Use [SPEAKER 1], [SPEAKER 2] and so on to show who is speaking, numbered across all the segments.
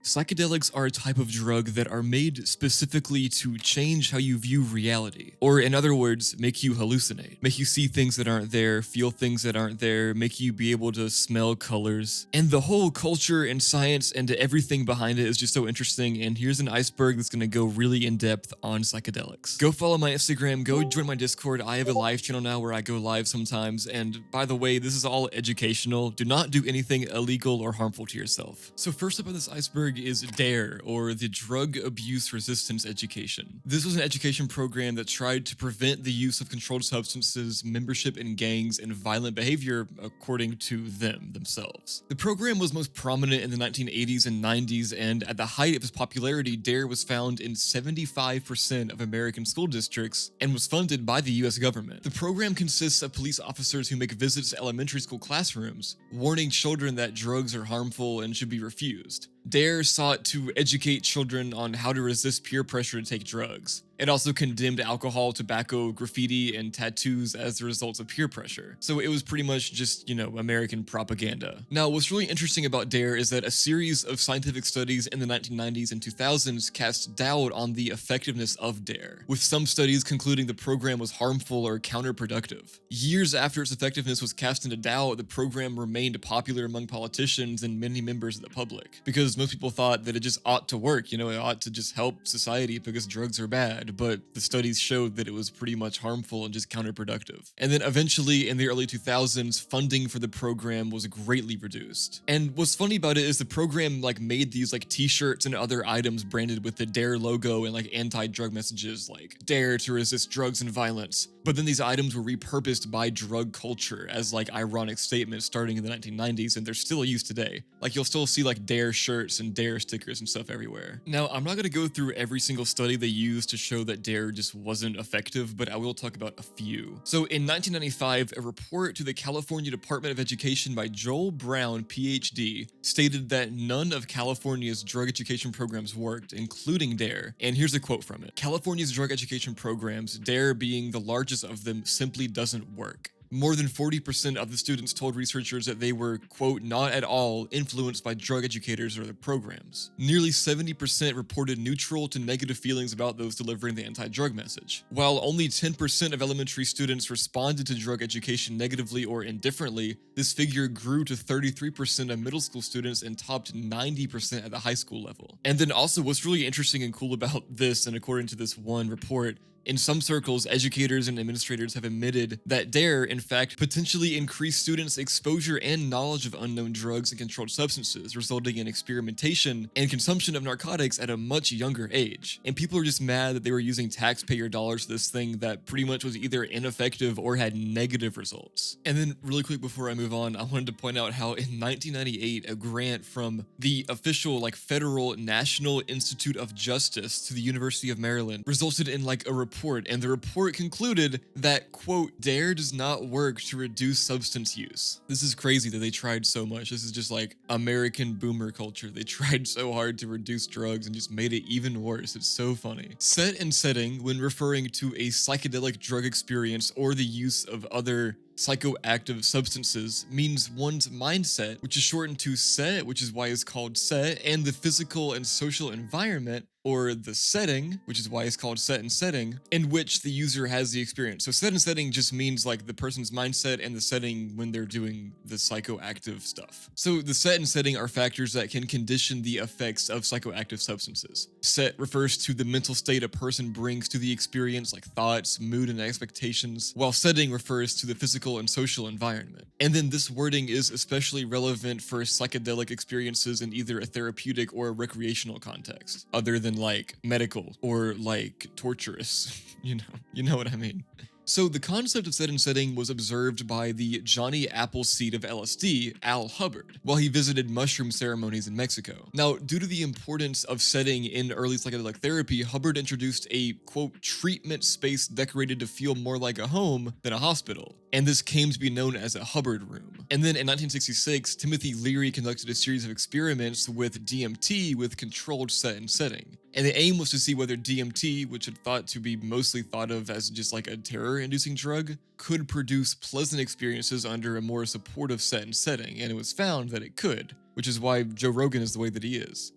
[SPEAKER 1] Psychedelics are a type of drug that are made specifically to change how you view reality. Or in other words, make you hallucinate. Make you see things that aren't there, feel things that aren't there, make you be able to smell colors. And the whole culture and science and everything behind it is just so interesting, and here's an iceberg that's gonna go really in depth on psychedelics. Go follow my Instagram, go join my Discord. I have a live channel now where I go live sometimes, and by the way, this is all educational. Do not do anything illegal or harmful to yourself. So first up on this iceberg is DARE, or the Drug Abuse Resistance Education. This was an education program that tried to prevent the use of controlled substances, membership in gangs, and violent behavior according to themselves. The program was most prominent in the 1980s and 90s, and at the height of its popularity, DARE was found in 75% of American school districts and was funded by the US government. The program consists of police officers who make visits to elementary school classrooms, warning children that drugs are harmful and should be refused. DARE sought to educate children on how to resist peer pressure to take drugs. It also condemned alcohol, tobacco, graffiti, and tattoos as the results of peer pressure. So it was pretty much just, American propaganda. Now, what's really interesting about DARE is that a series of scientific studies in the 1990s and 2000s cast doubt on the effectiveness of DARE, with some studies concluding the program was harmful or counterproductive. Years after its effectiveness was cast into doubt, the program remained popular among politicians and many members of the public, because most people thought that it just ought to work, it ought to just help society because drugs are bad. But the studies showed that it was pretty much harmful and just counterproductive. And then eventually in the early 2000s, funding for the program was greatly reduced. And what's funny about it is the program made these t-shirts and other items branded with the DARE logo and anti-drug messages like DARE to resist drugs and violence. But then these items were repurposed by drug culture as ironic statements starting in the 1990s, and they're still used today. You'll still see DARE shirts and DARE stickers and stuff everywhere. Now, I'm not going to go through every single study they used to show that DARE just wasn't effective, but I will talk about a few. So in 1995, a report to the California Department of Education by Joel Brown, PhD, stated that none of California's drug education programs worked, including DARE. And here's a quote from it. California's drug education programs, DARE being the largest of them, simply doesn't work. More than 40% of the students told researchers that they were, quote, not at all influenced by drug educators or their programs. Nearly 70% reported neutral to negative feelings about those delivering the anti-drug message. While only 10% of elementary students responded to drug education negatively or indifferently, this figure grew to 33% of middle school students and topped 90% at the high school level. And then also what's really interesting and cool about this, and according to this one report, in some circles, educators and administrators have admitted that DARE, in fact, potentially increased students' exposure and knowledge of unknown drugs and controlled substances, resulting in experimentation and consumption of narcotics at a much younger age. And people are just mad that they were using taxpayer dollars for this thing that pretty much was either ineffective or had negative results. And then really quick before I move on, I wanted to point out how in 1998, a grant from the official federal National Institute of Justice to the University of Maryland resulted in a report, and the report concluded that, quote, DARE does not work to reduce substance use. This is crazy that they tried so much. This is just American boomer culture. They tried so hard to reduce drugs and just made it even worse. It's so funny. Set and setting, when referring to a psychedelic drug experience or the use of other psychoactive substances, means one's mindset, which is shortened to SET, which is why it's called SET, and the physical and social environment, or the setting, which is why it's called set and setting, in which the user has the experience. So set and setting just means the person's mindset and the setting when they're doing the psychoactive stuff. So the set and setting are factors that can condition the effects of psychoactive substances. Set refers to the mental state a person brings to the experience, like thoughts, mood, and expectations, while setting refers to the physical and social environment. And then this wording is especially relevant for psychedelic experiences in either a therapeutic or a recreational context, other than medical or torturous. You know what I mean. So the concept of set and setting was observed by the Johnny Appleseed of LSD, Al Hubbard, while he visited mushroom ceremonies in Mexico. Now, due to the importance of setting in early psychedelic therapy, Hubbard introduced a, quote, treatment space decorated to feel more like a home than a hospital, and this came to be known as a Hubbard room. And then in 1966, Timothy Leary conducted a series of experiments with DMT with controlled set and setting. And the aim was to see whether DMT, which had thought to be mostly thought of as just like a terror-inducing drug, could produce pleasant experiences under a more supportive set and setting, and it was found that it could, which is why Joe Rogan is the way that he is.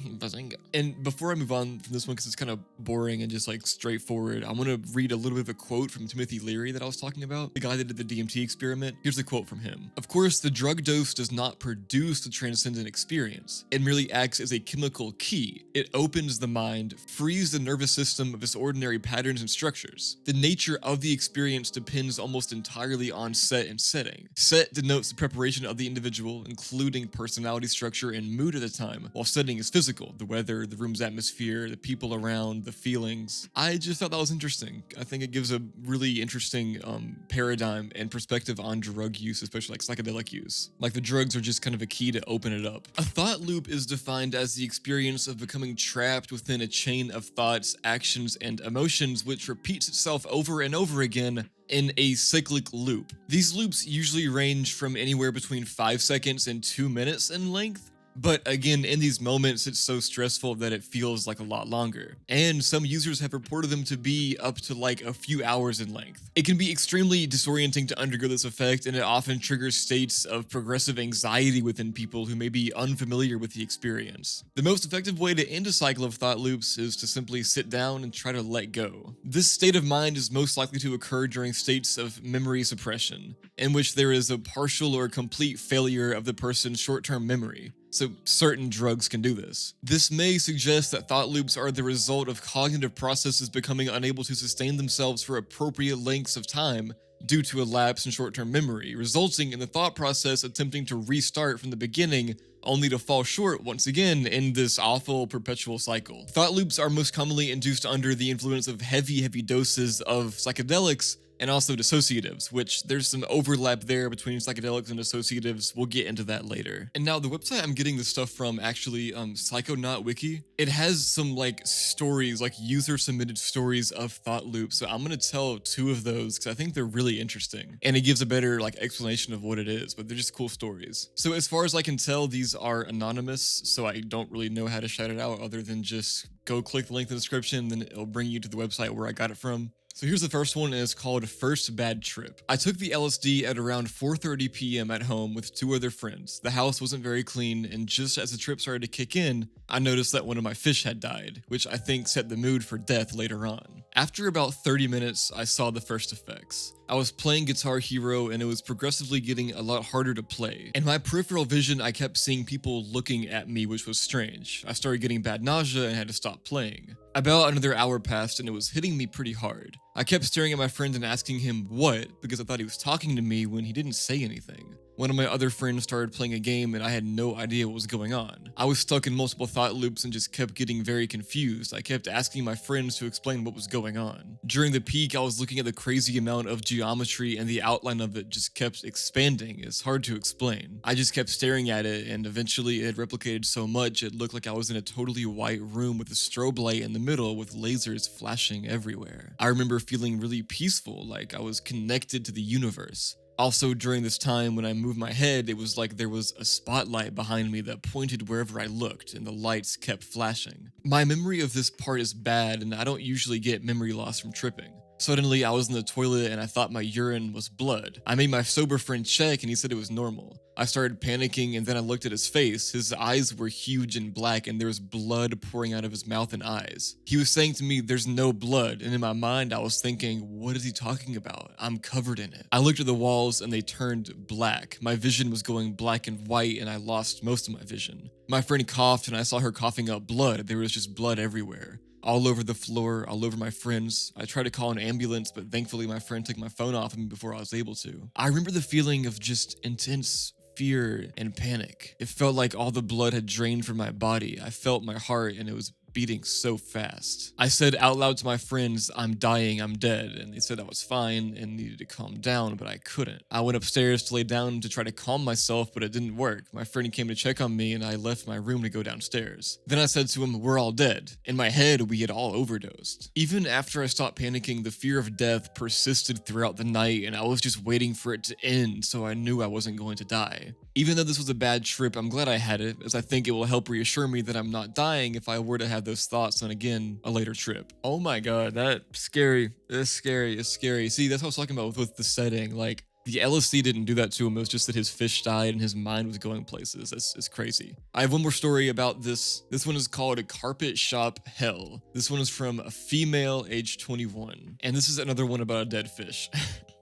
[SPEAKER 1] Bazinga. And before I move on from this one, because it's kind of boring and just like straightforward, I want to read a little bit of a quote from Timothy Leary that I was talking about, the guy that did the DMT experiment. Here's a quote from him. "Of course, the drug dose does not produce the transcendent experience. It merely acts as a chemical key. It opens the mind, frees the nervous system of its ordinary patterns and structures. The nature of the experience depends almost entirely on set and setting. Set denotes the preparation of the individual, including personality structure and mood at the time, while setting is physical, the weather, the room's atmosphere, the people around, the feelings." I just thought that was interesting. I think it gives a really interesting paradigm and perspective on drug use, especially like psychedelic use. Like the drugs are just kind of a key to open it up. A thought loop is defined as the experience of becoming trapped within a chain of thoughts, actions, and emotions which repeats itself over and over again in a cyclic loop. These loops usually range from anywhere between 5 seconds and 2 minutes in length. But again, in these moments, it's so stressful that it feels like a lot longer. And some users have reported them to be up to like a few hours in length. It can be extremely disorienting to undergo this effect, and it often triggers states of progressive anxiety within people who may be unfamiliar with the experience. The most effective way to end a cycle of thought loops is to simply sit down and try to let go. This state of mind is most likely to occur during states of memory suppression, in which there is a partial or complete failure of the person's short-term memory. So certain drugs can do this. This may suggest that thought loops are the result of cognitive processes becoming unable to sustain themselves for appropriate lengths of time due to a lapse in short-term memory, resulting in the thought process attempting to restart from the beginning, only to fall short once again in this awful perpetual cycle. Thought loops are most commonly induced under the influence of heavy doses of psychedelics, and also dissociatives, which there's some overlap there between psychedelics and dissociatives. We'll get into that later. And now the website I'm getting this stuff from, actually, Psychonaut Wiki, it has some like stories, like user submitted stories of thought loops. So I'm gonna tell 2 of those because I think they're really interesting. And it gives a better like explanation of what it is, but they're just cool stories. So as far as I can tell, these are anonymous, so I don't really know how to shout it out other than just go click the link in the description, then it'll bring you to the website where I got it from. So here's the first one, and it's called First Bad Trip. "I took the LSD at around 4:30 p.m. at home with 2 other friends. The house wasn't very clean, and just as the trip started to kick in, I noticed that one of my fish had died, which I think set the mood for death later on. After about 30 minutes, I saw the first effects. I was playing Guitar Hero, and it was progressively getting a lot harder to play. In my peripheral vision, I kept seeing people looking at me, which was strange. I started getting bad nausea and had to stop playing. About another hour passed, and it was hitting me pretty hard. I kept staring at my friend and asking him what, because I thought he was talking to me when he didn't say anything. One of my other friends started playing a game and I had no idea what was going on. I was stuck in multiple thought loops and just kept getting very confused. I kept asking my friends to explain what was going on. During the peak, I was looking at the crazy amount of geometry and the outline of it just kept expanding. It's hard to explain. I just kept staring at it, and eventually it replicated so much it looked like I was in a totally white room with a strobe light in the middle with lasers flashing everywhere. I remember feeling really peaceful, like I was connected to the universe. Also, during this time, when I moved my head, it was like there was a spotlight behind me that pointed wherever I looked, and the lights kept flashing. My memory of this part is bad, and I don't usually get memory loss from tripping. Suddenly, I was in the toilet and I thought my urine was blood. I made my sober friend check and he said it was normal. I started panicking and then I looked at his face. His eyes were huge and black and there was blood pouring out of his mouth and eyes. He was saying to me, "There's no blood," and in my mind I was thinking, what is he talking about? I'm covered in it. I looked at the walls and they turned black. My vision was going black and white and I lost most of my vision. My friend coughed and I saw her coughing up blood. There was just blood everywhere. All over the floor, all over my friends. I tried to call an ambulance, but thankfully my friend took my phone off of me before I was able to. I remember the feeling of just intense fear and panic. It felt like all the blood had drained from my body. I felt my heart and it was beating so fast. I said out loud to my friends, "I'm dying, I'm dead," and they said I was fine and needed to calm down, but I couldn't. I went upstairs to lay down to try to calm myself, but it didn't work. My friend came to check on me and I left my room to go downstairs. Then I said to him, "We're all dead." In my head, we had all overdosed. Even after I stopped panicking, the fear of death persisted throughout the night and I was just waiting for it to end, so I knew I wasn't going to die. Even though this was a bad trip, I'm glad I had it, as I think it will help reassure me that I'm not dying if I were to have those thoughts on, again, a later trip. Oh my god, that's scary. It's scary. It's scary. See, that's what I was talking about with the setting. Like, the LSD didn't do that to him. It was just that his fish died and his mind was going places. That's crazy. I have one more story about this. This one is called a carpet shop hell. This one is from a female aged 21. And this is another one about a dead fish.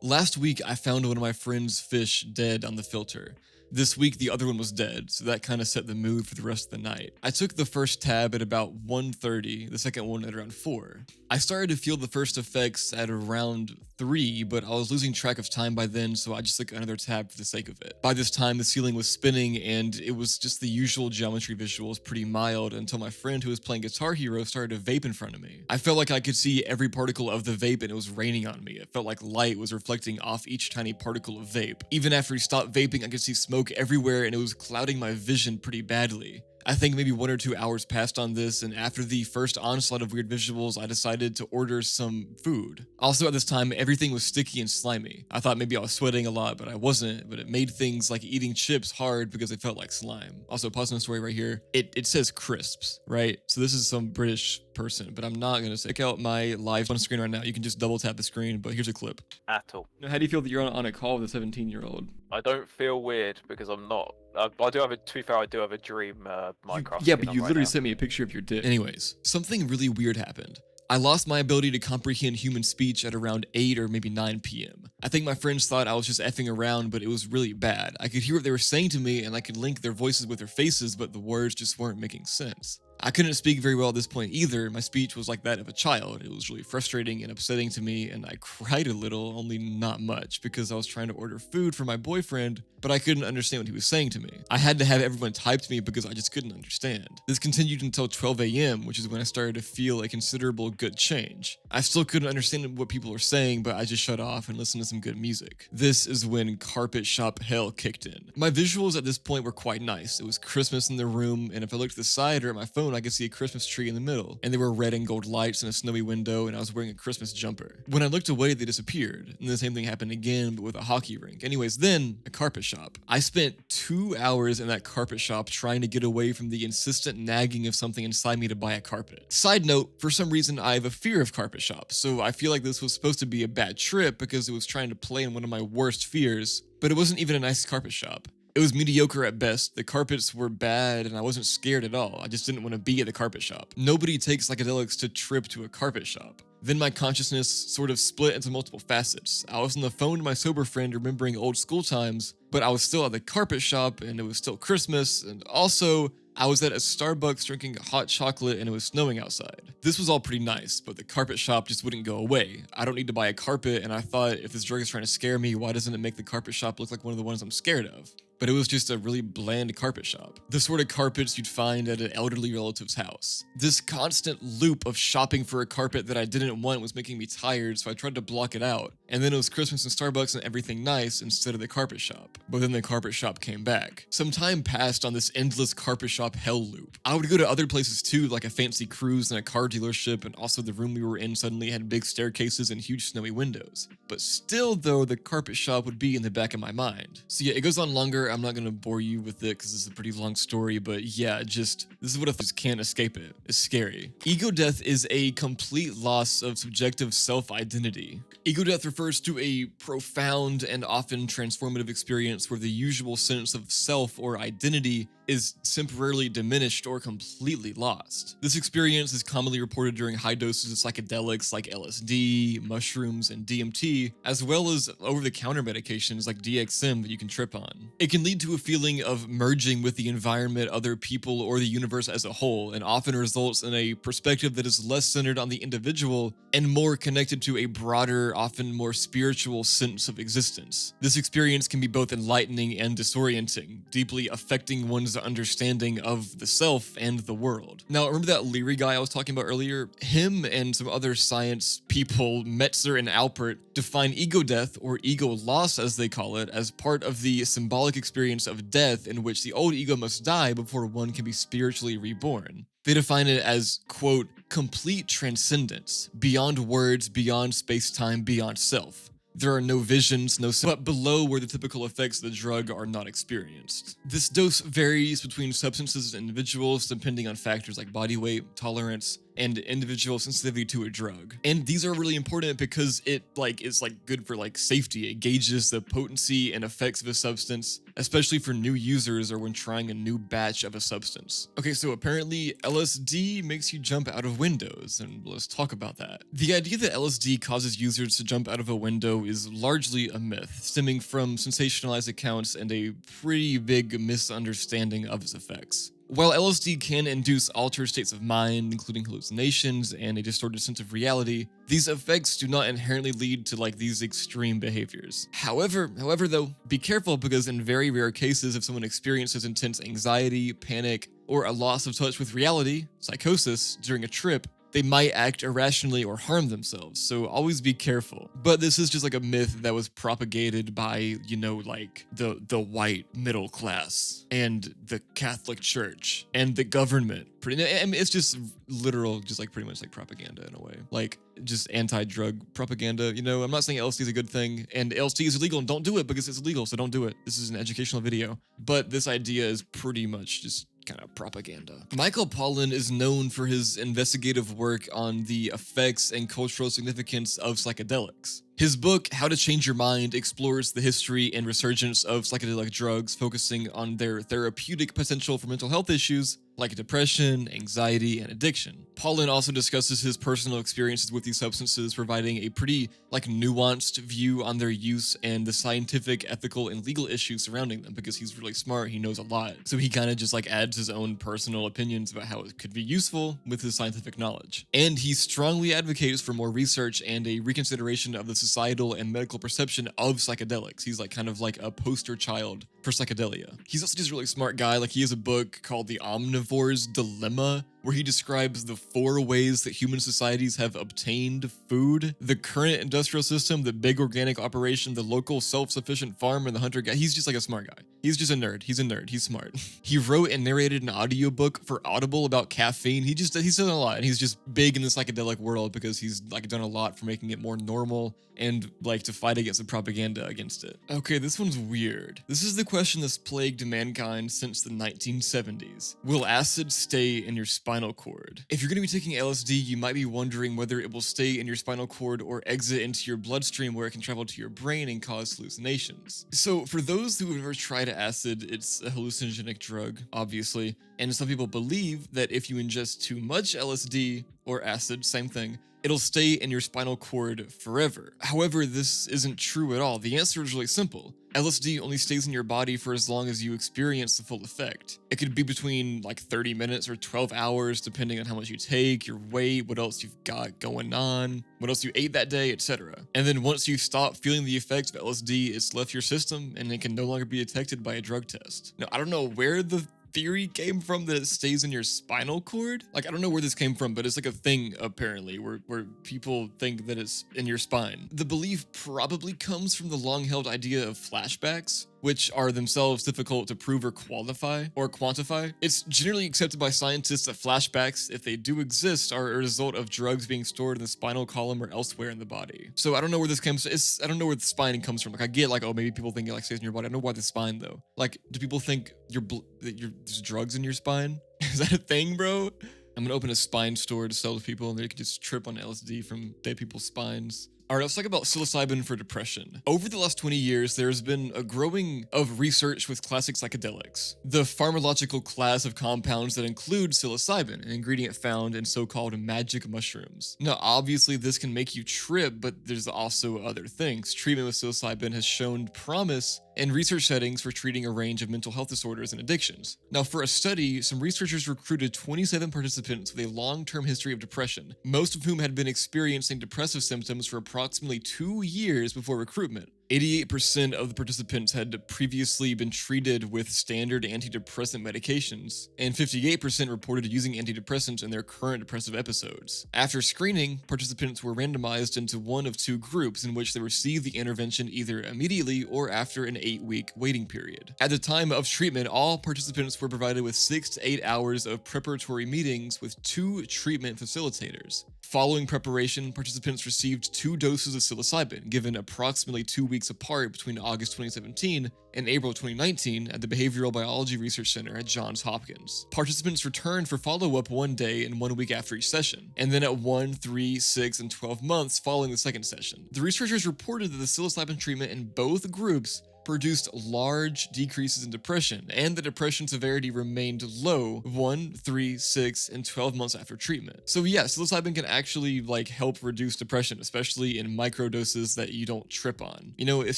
[SPEAKER 1] Last week, I found one of my friend's fish dead on the filter. This week, the other one was dead, so that kind of set the mood for the rest of the night. I took the first tab at about 1:30, the second one at around 4. I started to feel the first effects at around 3, but I was losing track of time by then, so I just took another tab for the sake of it. By this time, the ceiling was spinning, and it was just the usual geometry visuals, pretty mild, until my friend who was playing Guitar Hero started to vape in front of me. I felt like I could see every particle of the vape, and it was raining on me. It felt like light was reflecting off each tiny particle of vape. Even after he stopped vaping, I could see smoke everywhere, and it was clouding my vision pretty badly. I think maybe 1 or 2 hours passed on this, and after the first onslaught of weird visuals, I decided to order some food. Also at this time, everything was sticky and slimy. I thought maybe I was sweating a lot, but I wasn't, but it made things like eating chips hard because they felt like slime. Also, pausing the story right here, it says crisps, right? So this is some British person, but I'm not gonna check out my live on screen right now. You can just double tap the screen, but here's a clip.
[SPEAKER 2] At all.
[SPEAKER 1] How do you feel that you're on a call with a 17-year-old?
[SPEAKER 2] I don't feel weird because I'm not. I do have to be fair, I do have a dream Minecraft.
[SPEAKER 1] Yeah, but you literally sent me a picture of your dick. Anyways, something really weird happened. I lost my ability to comprehend human speech at around 8 or maybe 9 p.m. I think my friends thought I was just effing around, but it was really bad. I could hear what they were saying to me, and I could link their voices with their faces, but the words just weren't making sense. I couldn't speak very well at this point either. My speech was like that of a child. It was really frustrating and upsetting to me, and I cried a little, only not much, because I was trying to order food for my boyfriend, but I couldn't understand what he was saying to me. I had to have everyone type to me because I just couldn't understand. This continued until 12 a.m., which is when I started to feel a considerable good change. I still couldn't understand what people were saying, but I just shut off and listened to some good music. This is when carpet shop hell kicked in. My visuals at this point were quite nice. It was Christmas in the room, and if I looked to the side or at my phone, I could see a Christmas tree in the middle, and there were red and gold lights and a snowy window, and I was wearing a Christmas jumper. When I looked away, they disappeared, and the same thing happened again, but with a hockey rink. Anyways, then, a carpet shop. I spent 2 hours in that carpet shop trying to get away from the insistent nagging of something inside me to buy a carpet. Side note, for some reason, I have a fear of carpet shops, so I feel like this was supposed to be a bad trip because it was trying to play in one of my worst fears, but it wasn't even a nice carpet shop. It was mediocre at best, the carpets were bad, and I wasn't scared at all. I just didn't want to be at the carpet shop. Nobody takes psychedelics to trip to a carpet shop. Then my consciousness sort of split into multiple facets. I was on the phone to my sober friend remembering old school times, but I was still at the carpet shop, and it was still Christmas, and also, I was at a Starbucks drinking hot chocolate and it was snowing outside. This was all pretty nice, but the carpet shop just wouldn't go away. I don't need to buy a carpet, and I thought if this drug is trying to scare me, why doesn't it make the carpet shop look like one of the ones I'm scared of? But it was just a really bland carpet shop. The sort of carpets you'd find at an elderly relative's house. This constant loop of shopping for a carpet that I didn't want was making me tired, so I tried to block it out. And then it was Christmas and Starbucks and everything nice instead of the carpet shop. But then the carpet shop came back. Some time passed on this endless carpet shop hell loop. I would go to other places too, like a fancy cruise and a car dealership, and also the room we were in suddenly had big staircases and huge snowy windows. But still though, the carpet shop would be in the back of my mind. So yeah, it goes on longer. I'm not gonna bore you with it because it's a pretty long story, but yeah, this is what I just can't escape it. It's scary. Ego death is a complete loss of subjective self-identity. Ego death refers to a profound and often transformative experience where the usual sense of self or identity is temporarily diminished or completely lost. This experience is commonly reported during high doses of psychedelics like LSD, mushrooms, and DMT, as well as over-the-counter medications like DXM that you can trip on. It can lead to a feeling of merging with the environment, other people, or the universe as a whole, and often results in a perspective that is less centered on the individual and more connected to a broader, often more spiritual sense of existence. This experience can be both enlightening and disorienting, deeply affecting one's understanding of the self and the world. Now, remember that Lilly guy I was talking about earlier? Him and some other science people, Metzer and Alpert, define ego death, or ego loss as they call it, as part of the symbolic experience of death in which the old ego must die before one can be spiritually reborn. They define it as, quote, complete transcendence, beyond words, beyond space-time, beyond self. There are no visions, but below where the typical effects of the drug are not experienced. This dose varies between substances and individuals depending on factors like body weight, tolerance, and individual sensitivity to a drug. And these are really important because it is good for safety. It gauges the potency and effects of a substance, especially for new users or when trying a new batch of a substance. Okay, so apparently LSD makes you jump out of windows, and let's talk about that. The idea that LSD causes users to jump out of a window is largely a myth, stemming from sensationalized accounts and a pretty big misunderstanding of its effects. While LSD can induce altered states of mind, including hallucinations and a distorted sense of reality, these effects do not inherently lead to these extreme behaviors. However though, be careful because in very rare cases, if someone experiences intense anxiety, panic, or a loss of touch with reality, psychosis, during a trip, they might act irrationally or harm themselves, so always be careful. But this is just a myth that was propagated by, the white middle class and the Catholic Church and the government. It's just literal, pretty much propaganda in a way. Just anti-drug propaganda. I'm not saying LSD is a good thing, and LSD is illegal, and don't do it because it's illegal, so don't do it. This is an educational video. But this idea is pretty much just kind of propaganda. Michael Pollan is known for his investigative work on the effects and cultural significance of psychedelics. His book, How to Change Your Mind, explores the history and resurgence of psychedelic drugs, focusing on their therapeutic potential for mental health issues like depression, anxiety, and addiction. Pollan also discusses his personal experiences with these substances, providing a pretty nuanced view on their use and the scientific, ethical, and legal issues surrounding them, because he's really smart, he knows a lot. So he kind of just adds his own personal opinions about how it could be useful with his scientific knowledge. And he strongly advocates for more research and a reconsideration of the societal and medical perception of psychedelics. He's kind of a poster child for psychedelia. He's also just a really smart guy. He has a book called The Omnivore's Dilemma, where he describes the 4 ways that human societies have obtained food: the current industrial system, the big organic operation, the local self-sufficient farm, and the hunter guy. He's just a smart guy. He's just a nerd. He's a nerd. He's smart. He wrote and narrated an audiobook for Audible about caffeine. He's done a lot, and he's just big in the psychedelic world because he's done a lot for making it more normal and to fight against the propaganda against it. Okay, this one's weird. This is the question that's plagued mankind since the 1970s. Will acid stay in your spinal cord? If you're going to be taking LSD, you might be wondering whether it will stay in your spinal cord or exit into your bloodstream, where it can travel to your brain and cause hallucinations. So for those who have ever tried acid, it's a hallucinogenic drug, obviously, and some people believe that if you ingest too much LSD or acid, same thing, it'll stay in your spinal cord forever. However, this isn't true at all. The answer is really simple. LSD only stays in your body for as long as you experience the full effect. It could be between 30 minutes or 12 hours, depending on how much you take, your weight, what else you've got going on, what else you ate that day, etc. And then once you stop feeling the effects of LSD, it's left your system and it can no longer be detected by a drug test. Now, I don't know where the theory came from that it stays in your spinal cord. I don't know where this came from, but it's a thing apparently where people think that it's in your spine. The belief probably comes from the long-held idea of flashbacks, which are themselves difficult to prove or quantify. It's generally accepted by scientists that flashbacks, if they do exist, are a result of drugs being stored in the spinal column or elsewhere in the body. So I don't know where this comes from. I don't know where the spine comes from. I get oh, maybe people think it stays in your body. I don't know why the spine though. Do people think there's drugs in your spine? Is that a thing, bro? I'm gonna open a spine store to sell to people, and they can just trip on LSD from dead people's spines. All right, let's talk about psilocybin for depression. Over the last 20 years, there's been a growing of research with classic psychedelics, the pharmacological class of compounds that include psilocybin, an ingredient found in so-called magic mushrooms. Now, obviously, this can make you trip, but there's also other things. Treatment with psilocybin has shown promise in research settings for treating a range of mental health disorders and addictions. Now, for a study, some researchers recruited 27 participants with a long-term history of depression, most of whom had been experiencing depressive symptoms for approximately 2 years before recruitment. 88% of the participants had previously been treated with standard antidepressant medications, and 58% reported using antidepressants in their current depressive episodes. After screening, participants were randomized into one of two groups in which they received the intervention either immediately or after an 8-week waiting period. At the time of treatment, all participants were provided with 6 to 8 hours of preparatory meetings with 2 treatment facilitators. Following preparation, participants received 2 doses of psilocybin, given approximately 2 weeks apart between August 2017 and April 2019 at the Behavioral Biology Research Center at Johns Hopkins. Participants returned for follow-up 1 day and 1 week after each session, and then at 1, 3, 6, and 12 months following the second session. The researchers reported that the psilocybin treatment in both groups produced large decreases in depression, and the depression severity remained low 1, 3, 6, and 12 months after treatment. So yeah, psilocybin can actually help reduce depression, especially in microdoses that you don't trip on. It's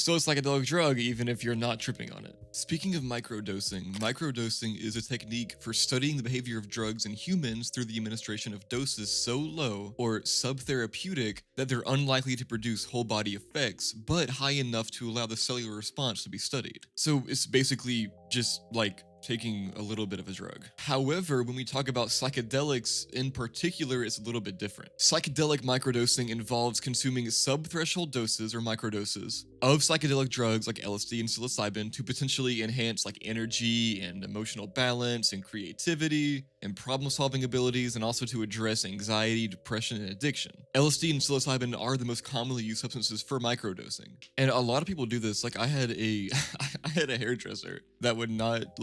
[SPEAKER 1] still a psychedelic drug even if you're not tripping on it. Speaking of microdosing is a technique for studying the behavior of drugs in humans through the administration of doses so low or subtherapeutic that they're unlikely to produce whole body effects, but high enough to allow the cellular response to be studied. So it's basically just taking a little bit of a drug. However, when we talk about psychedelics in particular, it's a little bit different. Psychedelic microdosing involves consuming subthreshold doses or microdoses of psychedelic drugs like LSD and psilocybin to potentially enhance energy and emotional balance and creativity and problem-solving abilities, and also to address anxiety, depression, and addiction. LSD and psilocybin are the most commonly used substances for microdosing. And a lot of people do this. I had a hairdresser that would not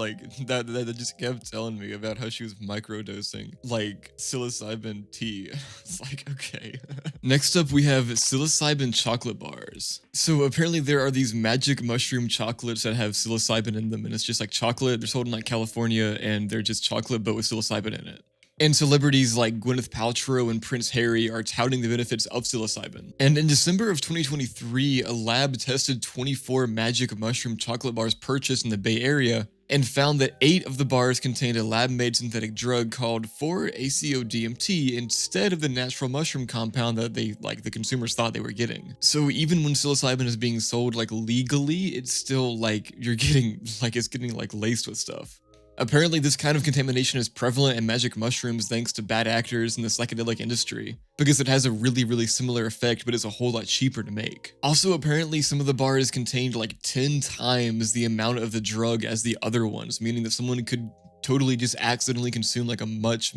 [SPEAKER 1] that just kept telling me about how she was microdosing psilocybin tea. It's okay. Next up, we have psilocybin chocolate bars. So apparently there are these magic mushroom chocolates that have psilocybin in them, and it's just chocolate. They're sold in California, and they're just chocolate but with psilocybin in it. And celebrities like Gwyneth Paltrow and Prince Harry are touting the benefits of psilocybin. And in December of 2023, a lab tested 24 magic mushroom chocolate bars purchased in the Bay Area and found that 8 of the bars contained a lab-made synthetic drug called 4-ACO-DMT instead of the natural mushroom compound that they, the consumers thought they were getting. So even when psilocybin is being sold, legally, it's still, you're getting, it's getting, laced with stuff. Apparently, this kind of contamination is prevalent in magic mushrooms thanks to bad actors in the psychedelic industry, because it has a really, really similar effect, but is a whole lot cheaper to make. Also, apparently, some of the bars contained 10 times the amount of the drug as the other ones, meaning that someone could totally just accidentally consume a much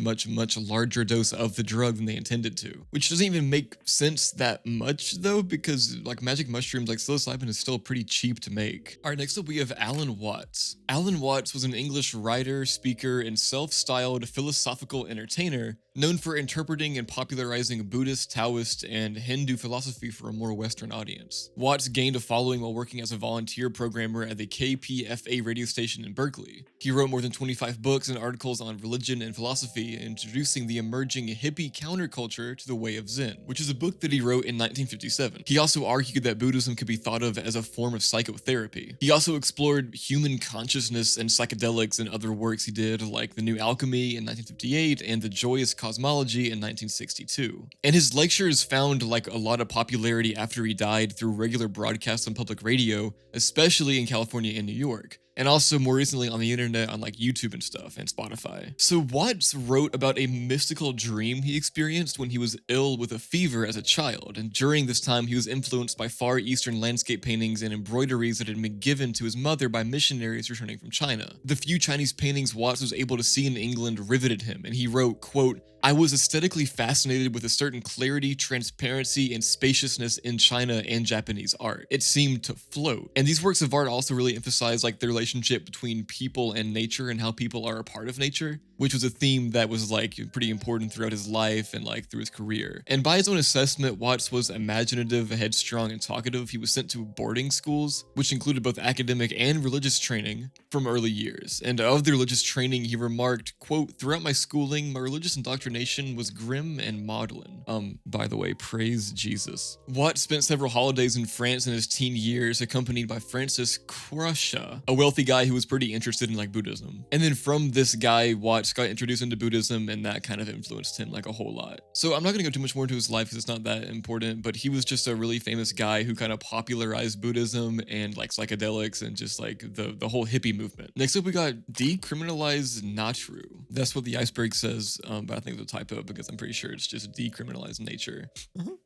[SPEAKER 1] larger dose of the drug than they intended to. Which doesn't even make sense that much though, because magic mushrooms psilocybin is still pretty cheap to make. Alright, next up we have Alan Watts. Alan Watts was an English writer, speaker, and self-styled philosophical entertainer known for interpreting and popularizing Buddhist, Taoist, and Hindu philosophy for a more Western audience. Watts gained a following while working as a volunteer programmer at the KPFA radio station in Berkeley. He wrote more than 25 books and articles on religion and philosophy, introducing the emerging hippie counterculture to the way of Zen, which is a book that he wrote in 1957. He also argued that Buddhism could be thought of as a form of psychotherapy. He also explored human consciousness and psychedelics in other works he did, like The New Alchemy in 1958 and The Joyous Cosmology in 1962. And his lectures found a lot of popularity after he died through regular broadcasts on public radio, especially in California and New York. And also more recently on the internet on YouTube and stuff and Spotify. So Watts wrote about a mystical dream he experienced when he was ill with a fever as a child, and during this time he was influenced by Far Eastern landscape paintings and embroideries that had been given to his mother by missionaries returning from China. The few Chinese paintings Watts was able to see in England riveted him, and he wrote, quote, "I was aesthetically fascinated with a certain clarity, transparency, and spaciousness in China and Japanese art. It seemed to float." And these works of art also really emphasize the relationship between people and nature and how people are a part of nature, which was a theme that was pretty important throughout his life and through his career. And by his own assessment, Watts was imaginative, headstrong, and talkative. He was sent to boarding schools, which included both academic and religious training from early years. And of the religious training, he remarked, quote, "Throughout my schooling, my religious indoctrination was grim and maudlin." By the way, praise Jesus. Watts spent several holidays in France in his teen years, accompanied by Francis Crusha, a wealthy guy who was pretty interested in Buddhism. And then from this guy, Watts got introduced into Buddhism, and that kind of influenced him like a whole lot. So I'm not going to go too much more into his life because it's not that important, but he was just a really famous guy who kind of popularized Buddhism and like psychedelics and just like the whole hippie movement. Next up, we got Decriminalize Natru. That's what the Iceberg says, but I think it's a typo because I'm pretty sure it's just Decriminalize Nature.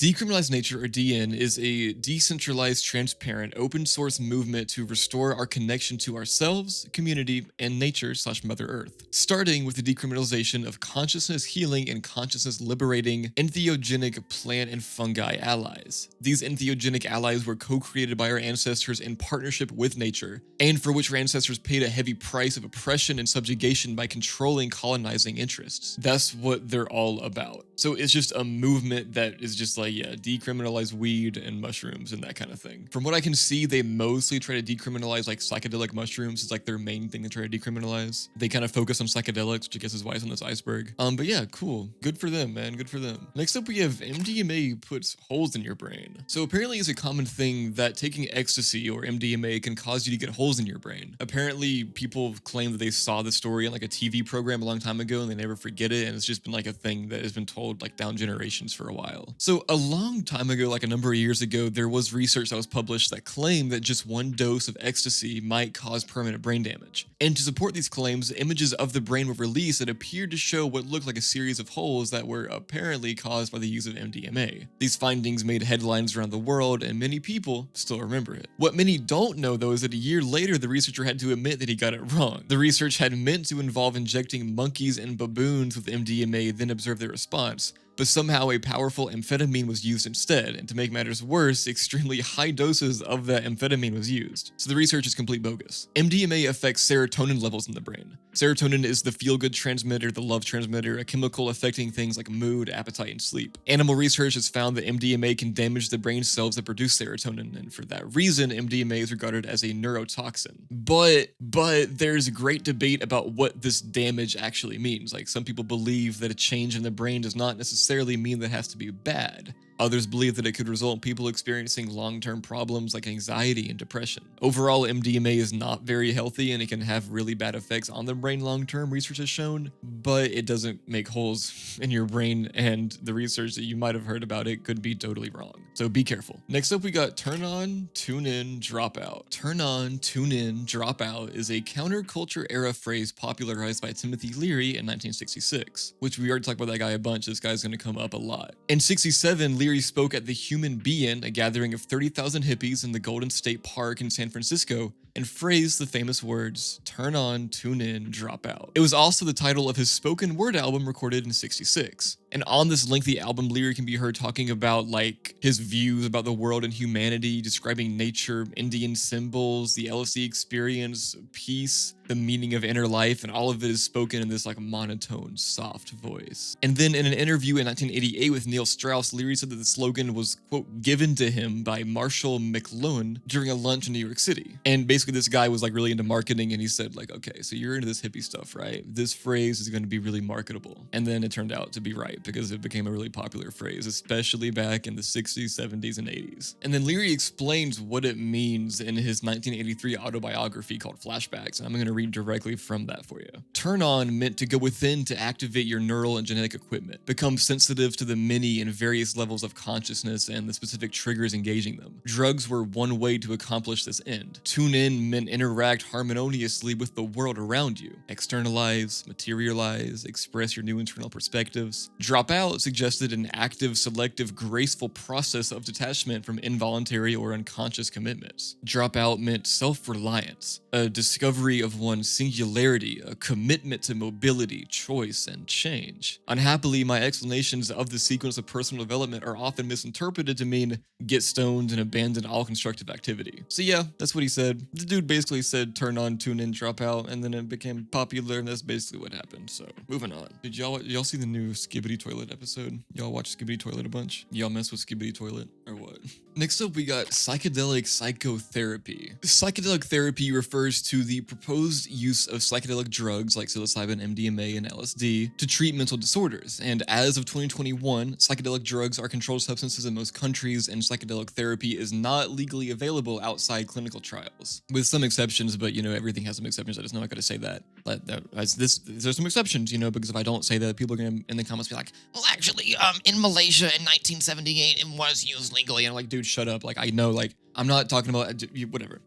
[SPEAKER 1] Decriminalize Nature, or DN, is a decentralized, transparent, open source movement to restore our connection to ourselves, community, and nature/Mother Earth, starting with the decriminalization of consciousness healing and consciousness liberating entheogenic plant and fungi allies. These entheogenic allies were co-created by our ancestors in partnership with nature, and for which our ancestors paid a heavy price of oppression and subjugation by controlling colonizing interests. That's what they're all about. So it's just a movement that is just like, yeah, decriminalize weed and mushrooms and that kind of thing. From what I can see, they mostly try to decriminalize like psychedelic mushrooms. It's like their main thing they try to decriminalize. They kind of focus on psychedelics, which I guess is why it's on this iceberg. But yeah, cool. Good for them, man. Good for them. Next up, we have MDMA puts holes in your brain. So apparently it's a common thing that taking ecstasy or MDMA can cause you to get holes in your brain. Apparently people claim that they saw the story on like a TV program a long time ago and they never forget it, and it's just been like a thing that has been told like down generations for a while. So a long time ago, like a number of years ago, there was research that was published that claimed that just one dose of ecstasy might cause permanent brain damage. And to support these claims, images of the brain were released that appeared to show what looked like a series of holes that were apparently caused by the use of MDMA. These findings made headlines around the world, and many people still remember it. What many don't know, though, is that a year later, the researcher had to admit that he got it wrong. The research had meant to involve injecting monkeys and baboons with MDMA, then observe their response. But somehow a powerful amphetamine was used instead, and to make matters worse, extremely high doses of that amphetamine was used. So the research is complete bogus. MDMA affects serotonin levels in the brain. Serotonin is the feel-good transmitter, the love transmitter, a chemical affecting things like mood, appetite, and sleep. Animal research has found that MDMA can damage the brain cells that produce serotonin, and for that reason, MDMA is regarded as a neurotoxin. But there's great debate about what this damage actually means. Like, some people believe that a change in the brain does not necessarily mean that it has to be bad. Others believe that it could result in people experiencing long-term problems like anxiety and depression. Overall, MDMA is not very healthy and it can have really bad effects on the brain long-term, research has shown, but it doesn't make holes in your brain, and the research that you might have heard about it could be totally wrong. So be careful. Next up, we got turn on, tune in, drop out. Turn on, tune in, drop out is a counterculture era phrase popularized by Timothy Leary in 1966, which we already talked about that guy a bunch. This guy's going to come up a lot. In 67, Leary spoke at the Human Being, a gathering of 30,000 hippies in the Golden State Park in San Francisco, and phrased the famous words, turn on, tune in, drop out. It was also the title of his spoken word album recorded in 66. And on this lengthy album, Leary can be heard talking about like his views about the world and humanity, describing nature, Indian symbols, the LSD experience, peace, the meaning of inner life, and all of it is spoken in this like monotone, soft voice. And then in an interview in 1988 with Neil Strauss, Leary said that the slogan was, quote, given to him by Marshall McLuhan during a lunch in New York City. And basically this guy was like really into marketing, and he said like, okay, so you're into this hippie stuff, right? This phrase is going to be really marketable. And then it turned out to be right, because it became a really popular phrase, especially back in the 60s, 70s, and 80s. And then Leary explains what it means in his 1983 autobiography called Flashbacks, and I'm going to read directly from that for you. Turn on meant to go within to activate your neural and genetic equipment, become sensitive to the many and various levels of consciousness and the specific triggers engaging them. Drugs were one way to accomplish this end. Tune in meant interact harmoniously with the world around you. Externalize, materialize, express your new internal perspectives. Drop out suggested an active, selective, graceful process of detachment from involuntary or unconscious commitments. Drop out meant self-reliance, a discovery of one's singularity, a commitment to mobility, choice, and change. Unhappily, my explanations of the sequence of personal development are often misinterpreted to mean get stoned and abandon all constructive activity. So yeah, that's what he said. The dude basically said turn on, tune in, drop out, and then it became popular, and that's basically what happened. So moving on. Did y'all see the new Skibbity Skibidi Toilet episode. Y'all watch Skibidi Toilet a bunch? Y'all mess with Skibidi Toilet or what? Next up, we got psychedelic psychotherapy. Psychedelic therapy refers to the proposed use of psychedelic drugs like psilocybin, MDMA, and LSD to treat mental disorders. And as of 2021, psychedelic drugs are controlled substances in most countries, and psychedelic therapy is not legally available outside clinical trials. With some exceptions, but everything has some exceptions. I just know I gotta say that. There's some exceptions, because if I don't say that, people are gonna in the comments be like, well, actually, in Malaysia in 1978, it was used legally. And I'm like, dude, shut up. Like, I know, like, I'm not talking about whatever,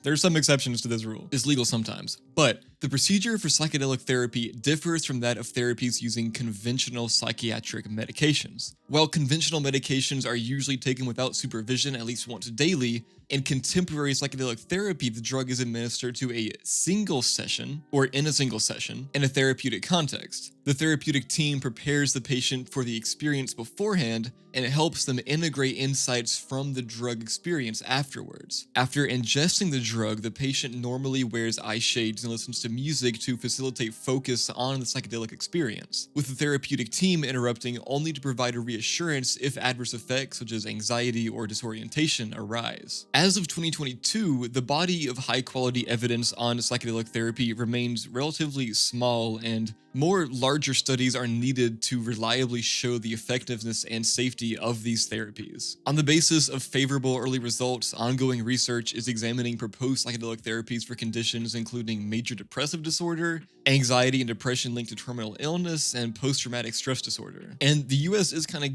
[SPEAKER 1] there's some exceptions to this rule. It's legal sometimes, but the procedure for psychedelic therapy differs from that of therapies using conventional psychiatric medications. While conventional medications are usually taken without supervision at least once daily, in contemporary psychedelic therapy, the drug is administered to a single session or in a single session in a therapeutic context. The therapeutic team prepares the patient for the experience beforehand, and it helps them integrate insights from the drug experience afterwards. After ingesting the drug, the patient normally wears eye shades and listens to music to facilitate focus on the psychedelic experience, with the therapeutic team interrupting only to provide a reassurance if adverse effects such as anxiety or disorientation arise. As of 2022, the body of high-quality evidence on psychedelic therapy remains relatively small, and more larger studies are needed to reliably show the effectiveness and safety of these therapies. On the basis of favorable early results, ongoing research is examining proposed psychedelic therapies for conditions including major depressive disorder, anxiety and depression linked to terminal illness, and post-traumatic stress disorder. And the US is kind of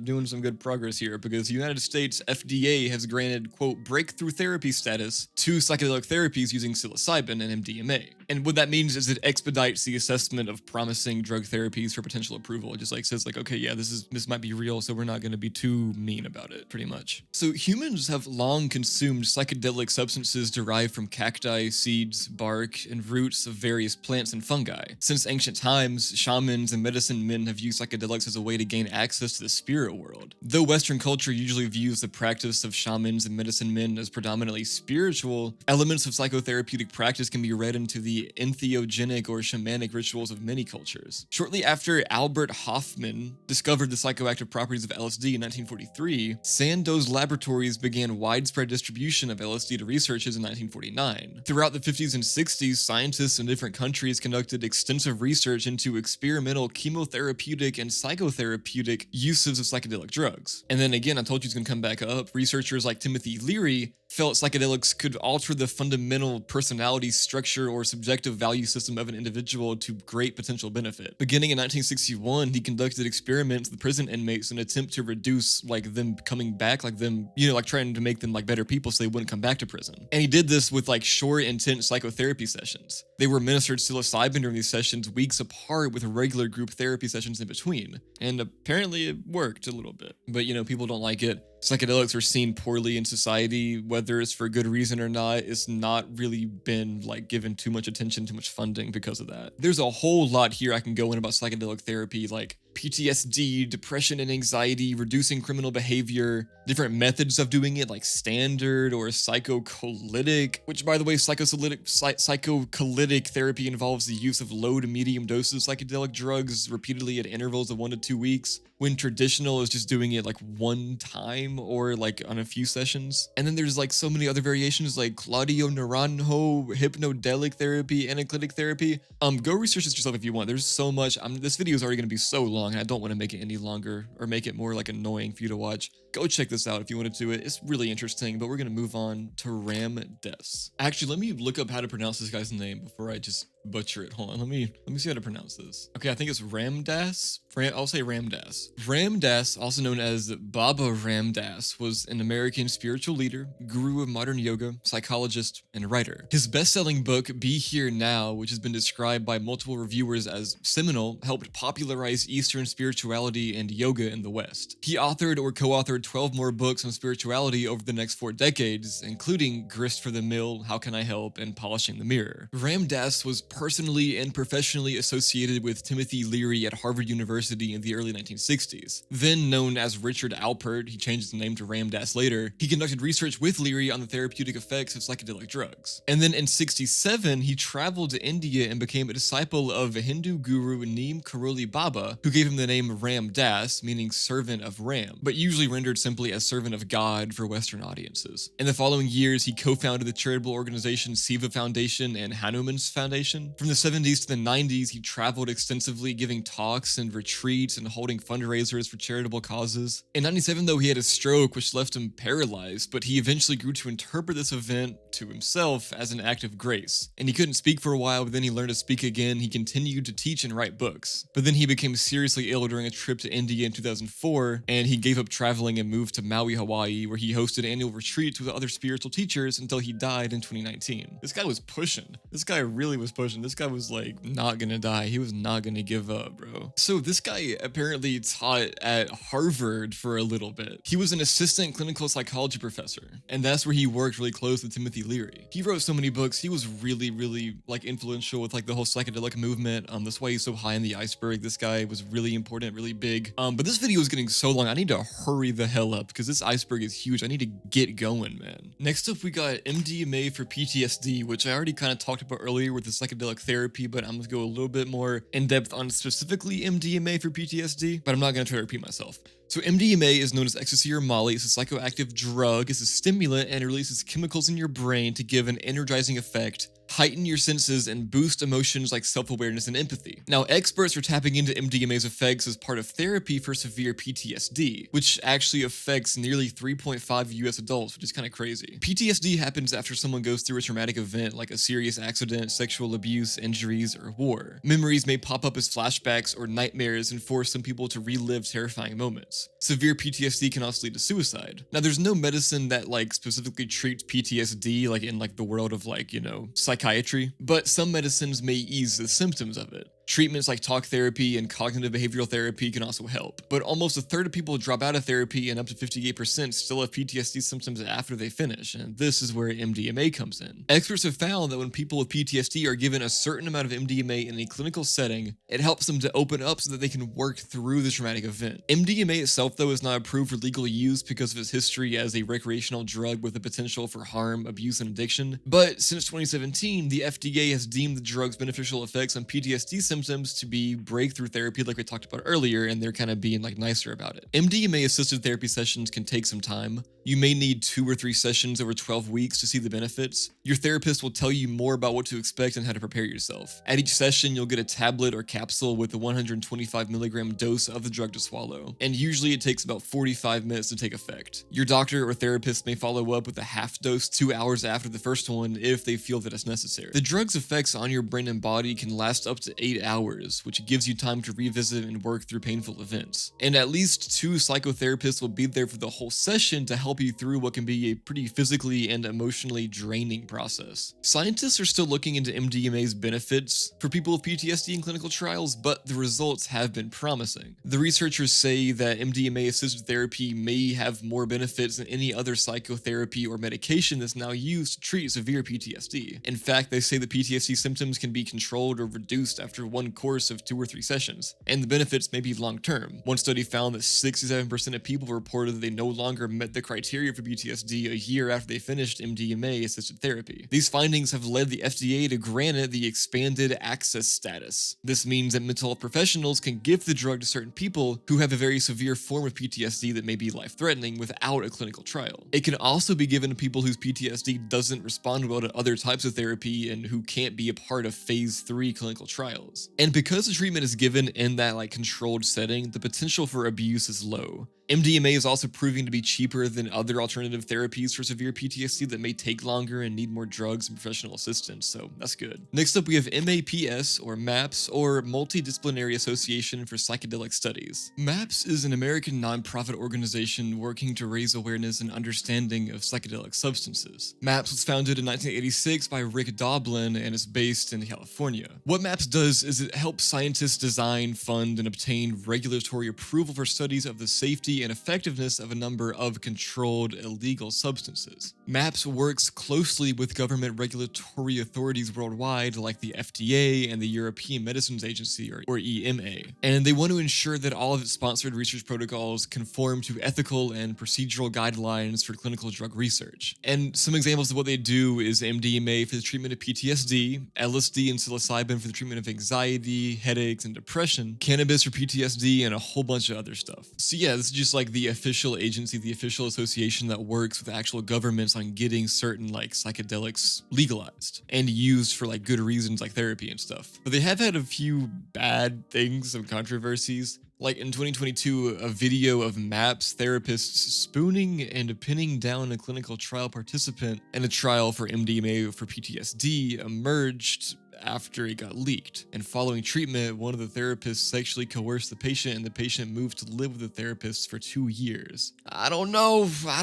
[SPEAKER 1] doing some good progress here, because the United States FDA has granted, quote, breakthrough therapy status to psychedelic therapies using psilocybin and MDMA. And what that means is it expedites the assessment of promising drug therapies for potential approval. It just says okay, yeah, this might be real, so we're not going to be too mean about it, pretty much. So humans have long consumed psychedelic substances derived from cacti, seeds, bark, and roots of various plants and fungi. Since ancient times, shamans and medicine men have used psychedelics as a way to gain access to the spirit world. Though Western culture usually views the practice of shamans and medicine men as predominantly spiritual, elements of psychotherapeutic practice can be read into the entheogenic or shamanic rituals of many cultures. Shortly after Albert Hofmann discovered the psychoactive properties of LSD in 1943, Sandoz Laboratories began widespread distribution of LSD to researchers in 1949. Throughout the 50s and 60s, scientists in different countries conducted extensive research into experimental chemotherapeutic and psychotherapeutic uses of psychedelic drugs. And then again, I told you it's going to come back up. Researchers like Timothy Leary felt psychedelics could alter the fundamental personality structure or subjective value system of an individual to great potential benefit. Beginning in 1961, he conducted experiments with prison inmates in an attempt to reduce them coming back, trying to make them better people so they wouldn't come back to prison. And he did this with short, intense psychotherapy sessions. They were administered psilocybin during these sessions weeks apart, with regular group therapy sessions in between. And apparently it worked a little bit. But people don't like it. Psychedelics are seen poorly in society, whether it's for good reason or not. It's not really been given too much attention, too much funding because of that. There's a whole lot here I can go in about psychedelic therapy, like PTSD, depression and anxiety, reducing criminal behavior, different methods of doing it like standard or psychocollytic, which by the way, psychocollytic therapy involves the use of low to medium doses of psychedelic drugs repeatedly at intervals of 1 to 2 weeks, when traditional is just doing it one time or on a few sessions. And then there's so many other variations like Claudio Naranjo, hypnodelic therapy, anaclitic therapy. Go research this yourself if you want. There's so much. This video is already going to be so long, and I don't want to make it any longer or make it more annoying for you to watch. Go check this out if you want to do it. It's really interesting, but we're going to move on to Ramdas. Actually, let me look up how to pronounce this guy's name before I just butcher it. Hold on, let me see how to pronounce this. Okay, I think it's Ramdas. I'll say Ramdas. Ramdas, also known as Baba Ramdas, was an American spiritual leader, guru of modern yoga, psychologist, and writer. His best-selling book, Be Here Now, which has been described by multiple reviewers as seminal, helped popularize Eastern spirituality and yoga in the West. He authored or co-authored 12 more books on spirituality over the next 4 decades, including Grist for the Mill, How Can I Help, and Polishing the Mirror. Ramdas was personally and professionally associated with Timothy Leary at Harvard University in the early 1960s. Then known as Richard Alpert, he changed his name to Ramdas later, he conducted research with Leary on the therapeutic effects of psychedelic drugs. And then in 67, he traveled to India and became a disciple of Hindu guru Neem Karoli Baba, who gave him the name Ram Das, meaning servant of Ram, but usually rendered simply as servant of God for Western audiences. In the following years, he co-founded the charitable organization Siva Foundation and Hanuman's Foundation. From the 70s to the 90s, he traveled extensively, giving talks and retreats and holding fundraisers for charitable causes. In 97, though, he had a stroke which left him paralyzed, but he eventually grew to interpret this event to himself as an act of grace. And he couldn't speak for a while, but then he learned to speak again. He continued to teach and write books. But then he became seriously ill during a trip to India in 2004, and he gave up traveling and moved to Maui, Hawaii, where he hosted annual retreats with other spiritual teachers until he died in 2019. This guy was pushing. This guy really was pushing. This guy was like not gonna die. He was not gonna give up, bro. So this guy apparently taught at Harvard for a little bit. He was an assistant clinical psychology professor, and that's where he worked really close with Timothy Leary. He wrote so many books. He was really like influential with like the whole psychedelic movement. That's why he's so high in the iceberg. This guy was really important, really big. But this video is getting so long. I need to hurry the hell up because this iceberg is huge. I need to get going, man. Next up, we got MDMA for PTSD, which I already kind of talked about earlier with the psychedelic therapy, but I'm gonna go a little bit more in depth on specifically MDMA for PTSD, but I'm not gonna try to repeat myself. So MDMA is known as ecstasy or Molly. It's a psychoactive drug. It's a stimulant and it releases chemicals in your brain to give an energizing effect, heighten your senses, and boost emotions like self-awareness and empathy. Now, experts are tapping into MDMA's effects as part of therapy for severe PTSD, which actually affects nearly 3.5 US adults, which is kind of crazy. PTSD happens after someone goes through a traumatic event like a serious accident, sexual abuse, injuries, or war. Memories may pop up as flashbacks or nightmares and force some people to relive terrifying moments. Severe PTSD can also lead to suicide. Now, there's no medicine that like specifically treats PTSD like in like the world of like, you know, psychiatry, but some medicines may ease the symptoms of it. Treatments like talk therapy and cognitive behavioral therapy can also help, but almost a third of people drop out of therapy and up to 58% still have PTSD symptoms after they finish, and this is where MDMA comes in. Experts have found that when people with PTSD are given a certain amount of MDMA in a clinical setting, it helps them to open up so that they can work through the traumatic event. MDMA itself, though, is not approved for legal use because of its history as a recreational drug with the potential for harm, abuse, and addiction, but since 2017, the FDA has deemed the drug's beneficial effects on PTSD symptoms to be breakthrough therapy like we talked about earlier, and they're kind of being like nicer about it. MDMA assisted therapy sessions can take some time. You may need 2 or 3 sessions over 12 weeks to see the benefits. Your therapist will tell you more about what to expect and how to prepare yourself. At each session, you'll get a tablet or capsule with a 125 milligram dose of the drug to swallow, and usually it takes about 45 minutes to take effect. Your doctor or therapist may follow up with a half dose 2 hours after the first one if they feel that it's necessary. The drug's effects on your brain and body can last up to 8 hours, which gives you time to revisit and work through painful events. And at least 2 psychotherapists will be there for the whole session to help you through what can be a pretty physically and emotionally draining process. Scientists are still looking into MDMA's benefits for people with PTSD in clinical trials, but the results have been promising. The researchers say that MDMA-assisted therapy may have more benefits than any other psychotherapy or medication that's now used to treat severe PTSD. In fact, they say the PTSD symptoms can be controlled or reduced after one course of 2 or 3 sessions, and the benefits may be long-term. One study found that 67% of people reported that they no longer met the criteria for PTSD a year after they finished MDMA-assisted therapy. These findings have led the FDA to grant it the expanded access status. This means that mental health professionals can give the drug to certain people who have a very severe form of PTSD that may be life-threatening without a clinical trial. It can also be given to people whose PTSD doesn't respond well to other types of therapy and who can't be a part of phase 3 clinical trials. And because the treatment is given in that controlled setting, the potential for abuse is low. MDMA is also proving to be cheaper than other alternative therapies for severe PTSD that may take longer and need more drugs and professional assistance, so that's good. Next up, we have MAPS, or MAPS, or Multidisciplinary Association for Psychedelic Studies. MAPS is an American nonprofit organization working to raise awareness and understanding of psychedelic substances. MAPS was founded in 1986 by Rick Doblin and is based in California. What MAPS does is it helps scientists design, fund, and obtain regulatory approval for studies of the safety efficiency and effectiveness of a number of controlled illegal substances. MAPS works closely with government regulatory authorities worldwide like the FDA and the European Medicines Agency, or EMA, and they want to ensure that all of its sponsored research protocols conform to ethical and procedural guidelines for clinical drug research. And some examples of what they do is MDMA for the treatment of PTSD, LSD and psilocybin for the treatment of anxiety, headaches, and depression, cannabis for PTSD, and a whole bunch of other stuff. So yeah, this is just like the official agency, the official association that works with actual governments on getting certain like psychedelics legalized and used for like good reasons like therapy and stuff. But they have had a few bad things, some controversies. Like in 2022, a video of MAPS therapists spooning and pinning down a clinical trial participant in a trial for MDMA for PTSD emerged after it got leaked. And following treatment, one of the therapists sexually coerced the patient, and the patient moved to live with the therapist for 2 years. I don't know, man. I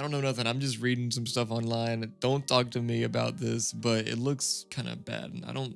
[SPEAKER 1] don't know nothing. I'm just reading some stuff online. Don't talk to me about this, but it looks kind of bad.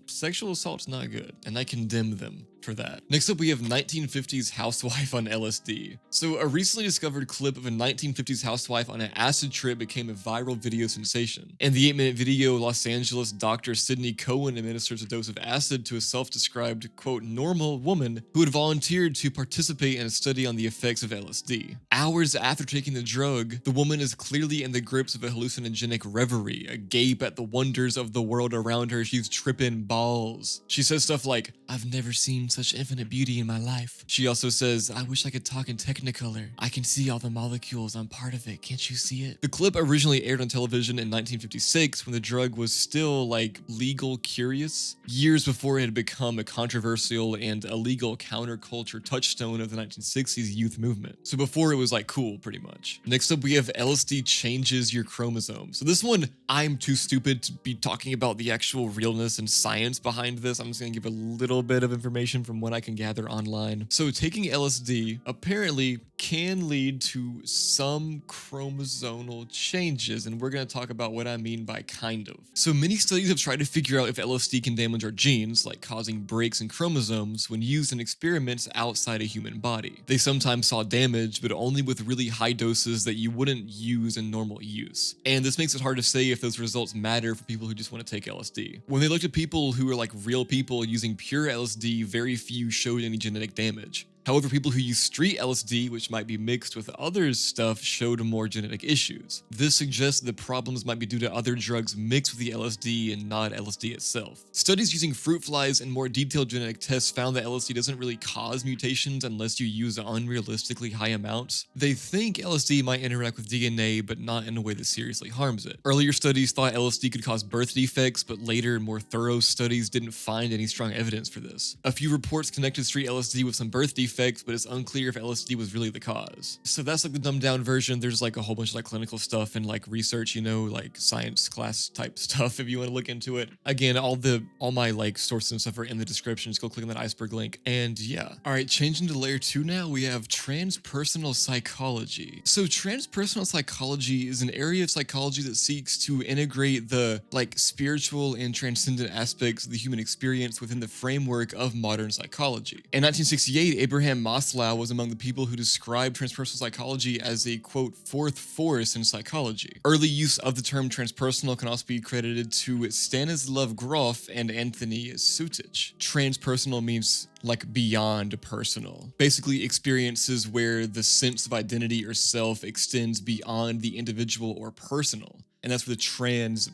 [SPEAKER 1] Sexual assault's not good, and I condemn them for that. Next up, we have 1950s housewife on LSD. So a recently discovered clip of a 1950s housewife on an acid trip became a viral video sensation. In the 8-minute video, Los Angeles doctor Sidney Cohen administers a dose of acid to a self-described, quote, normal woman who had volunteered to participate in a study on the effects of LSD. Hours after taking the drug, the woman is clearly in the grips of a hallucinogenic reverie, a gape at the wonders of the world around her. She's tripping balls. She says stuff like, "I've never seen such infinite beauty in my life." She also says, "I wish I could talk in Technicolor. I can see all the molecules. I'm part of it. Can't you see it?" The clip originally aired on television in 1956 when the drug was still like legal curious, years before it had become a controversial and illegal counterculture touchstone of the 1960s youth movement. So before it was like cool, pretty much. Next up, we have LSD changes your chromosomes. So this one, I'm too stupid to be talking about the actual realness and science behind this. I'm just gonna give a little bit of information from what I can gather online. So taking LSD apparently can lead to some chromosomal changes, and we're going to talk about what I mean by kind of. So many studies have tried to figure out if LSD can damage our genes, like causing breaks in chromosomes when used in experiments outside a human body. They sometimes saw damage, but only with really high doses that you wouldn't use in normal use. And this makes it hard to say if those results matter for people who just want to take LSD. When they looked at people who were like real people using pure LSD, very few showed any genetic damage. However, people who use street LSD, which might be mixed with other stuff, showed more genetic issues. This suggests that the problems might be due to other drugs mixed with the LSD and not LSD itself. Studies using fruit flies and more detailed genetic tests found that LSD doesn't really cause mutations unless you use unrealistically high amounts. They think LSD might interact with DNA, but not in a way that seriously harms it. Earlier studies thought LSD could cause birth defects, but later, more thorough studies didn't find any strong evidence for this. A few reports connected street LSD with some birth defects, but it's unclear if LSD was really the cause. So that's like the dumbed down version. There's like a whole bunch of like clinical stuff and like research, you know, like science class type stuff if you want to look into it. Again, all my like sources and stuff are in the description. Just go click on that Iceberg link. And yeah. All right, changing to layer 2 now, we have transpersonal psychology. So transpersonal psychology is an area of psychology that seeks to integrate the like spiritual and transcendent aspects of the human experience within the framework of modern psychology. In 1968, Abraham Maslow was among the people who described transpersonal psychology as a, quote, fourth force in psychology. Early use of the term transpersonal can also be credited to Stanislav Grof and Anthony Sutich. Transpersonal means like beyond personal. Basically experiences where the sense of identity or self extends beyond the individual or personal. And that's where the trans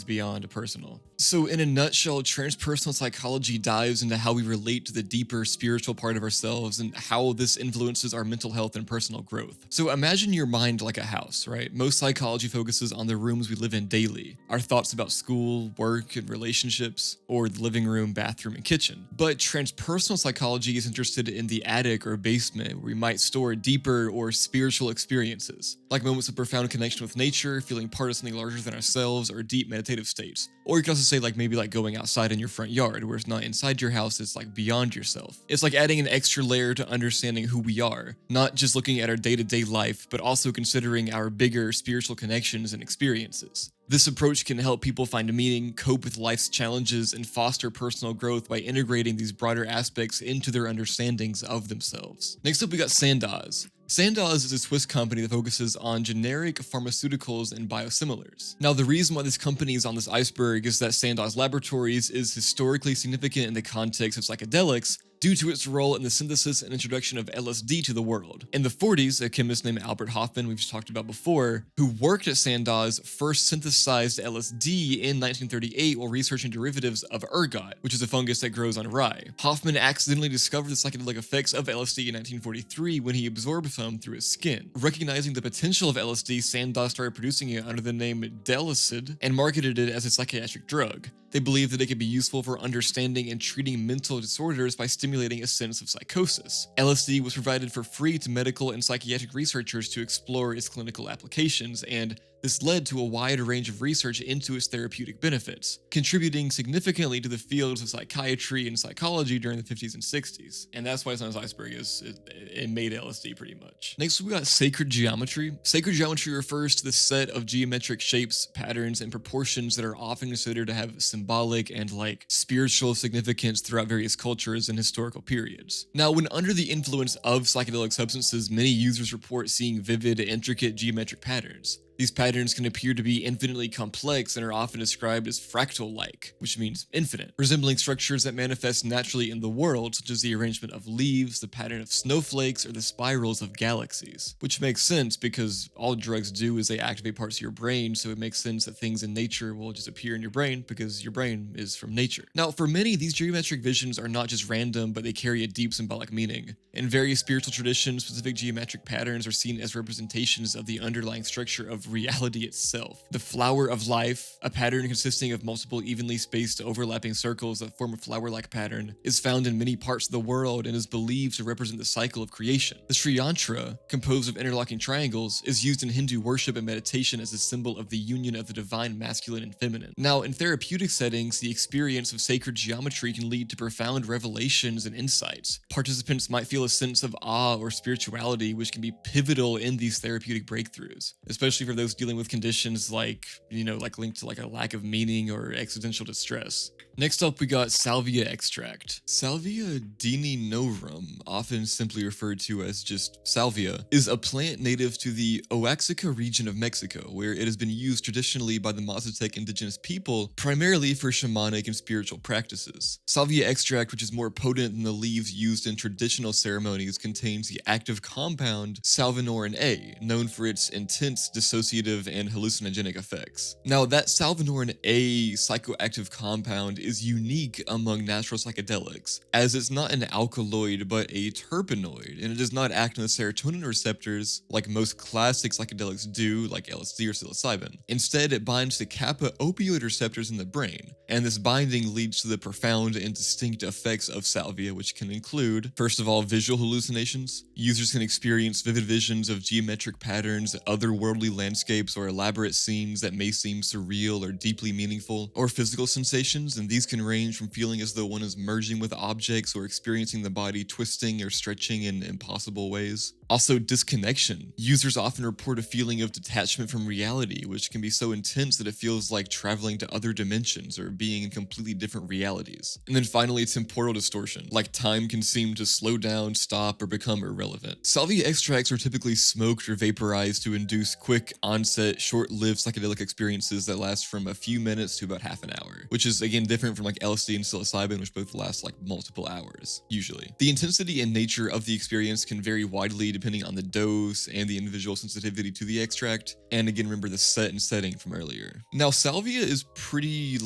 [SPEAKER 1] beyond personal. So in a nutshell, transpersonal psychology dives into how we relate to the deeper spiritual part of ourselves and how this influences our mental health and personal growth. So imagine your mind like a house, right? Most psychology focuses on the rooms we live in daily, our thoughts about school, work, and relationships, or the living room, bathroom, and kitchen. But transpersonal psychology is interested in the attic or basement, where we might store deeper or spiritual experiences, like moments of profound connection with nature, feeling part of something larger than ourselves, or deep meditative states. Or you can also say like maybe like going outside in your front yard, where it's not inside your house, it's like beyond yourself. It's like adding an extra layer to understanding who we are, not just looking at our day-to-day life, but also considering our bigger spiritual connections and experiences. This approach can help people find meaning, cope with life's challenges, and foster personal growth by integrating these broader aspects into their understandings of themselves. Next up, we got Sandoz. Sandoz is a Swiss company that focuses on generic pharmaceuticals and biosimilars. Now, the reason why this company is on this iceberg is that Sandoz Laboratories is historically significant in the context of psychedelics due to its role in the synthesis and introduction of LSD to the world. In the 40s, a chemist named Albert Hofmann, we've just talked about before, who worked at Sandoz, first synthesized LSD in 1938 while researching derivatives of ergot, which is a fungus that grows on rye. Hofmann accidentally discovered the psychedelic effects of LSD in 1943 when he absorbed some through his skin. Recognizing the potential of LSD, Sandoz started producing it under the name Delicid and marketed it as a psychiatric drug. They believed that it could be useful for understanding and treating mental disorders by stimulating a sense of psychosis. LSD was provided for free to medical and psychiatric researchers to explore its clinical applications, and this led to a wide range of research into its therapeutic benefits, contributing significantly to the fields of psychiatry and psychology during the 50s and 60s. And that's why it's known as Iceberg, it made LSD pretty much. Next, we got sacred geometry. Sacred geometry refers to the set of geometric shapes, patterns, and proportions that are often considered to have symbolic and spiritual significance throughout various cultures and historical periods. Now, when under the influence of psychedelic substances, many users report seeing vivid, intricate geometric patterns. These patterns can appear to be infinitely complex and are often described as fractal-like, which means infinite, resembling structures that manifest naturally in the world, such as the arrangement of leaves, the pattern of snowflakes, or the spirals of galaxies. Which makes sense because all drugs do is they activate parts of your brain, so it makes sense that things in nature will just appear in your brain because your brain is from nature. Now, for many, these geometric visions are not just random, but they carry a deep symbolic meaning. In various spiritual traditions, specific geometric patterns are seen as representations of the underlying structure of reality itself. The flower of life, a pattern consisting of multiple evenly spaced overlapping circles that form a flower-like pattern, is found in many parts of the world and is believed to represent the cycle of creation. The Sri Yantra, composed of interlocking triangles, is used in Hindu worship and meditation as a symbol of the union of the divine masculine and feminine. Now, in therapeutic settings, the experience of sacred geometry can lead to profound revelations and insights. Participants might feel a sense of awe or spirituality, which can be pivotal in these therapeutic breakthroughs, especially for those dealing with conditions linked to a lack of meaning or existential distress. Next up, we got Salvia extract. Salvia dininorum, often simply referred to as just Salvia, is a plant native to the Oaxaca region of Mexico, where it has been used traditionally by the Mazatec indigenous people, primarily for shamanic and spiritual practices. Salvia extract, which is more potent than the leaves used in traditional ceremonies, contains the active compound salvinorin A, known for its intense dissociative and hallucinogenic effects. Now, that salvinorin A psychoactive compound is unique among natural psychedelics, as it's not an alkaloid but a terpenoid, and it does not act on the serotonin receptors like most classic psychedelics do, like LSD or psilocybin. Instead, it binds to kappa opioid receptors in the brain, and this binding leads to the profound and distinct effects of salvia, which can include, first of all, visual hallucinations. Users can experience vivid visions of geometric patterns, otherworldly landscapes, or elaborate scenes that may seem surreal or deeply meaningful, or physical sensations, and these can range from feeling as though one is merging with objects or experiencing the body twisting or stretching in impossible ways. Also, disconnection. Users often report a feeling of detachment from reality, which can be so intense that it feels like traveling to other dimensions or being in completely different realities. And then finally, temporal distortion, like time can seem to slow down, stop, or become irrelevant. Salvia extracts are typically smoked or vaporized to induce quick onset, short-lived psychedelic experiences that last from a few minutes to about half an hour, which is again different from LSD and psilocybin, which both last multiple hours, usually. The intensity and nature of the experience can vary widely depending on the dose and the individual sensitivity to the extract, and again, remember the set and setting from earlier. Now, salvia is pretty,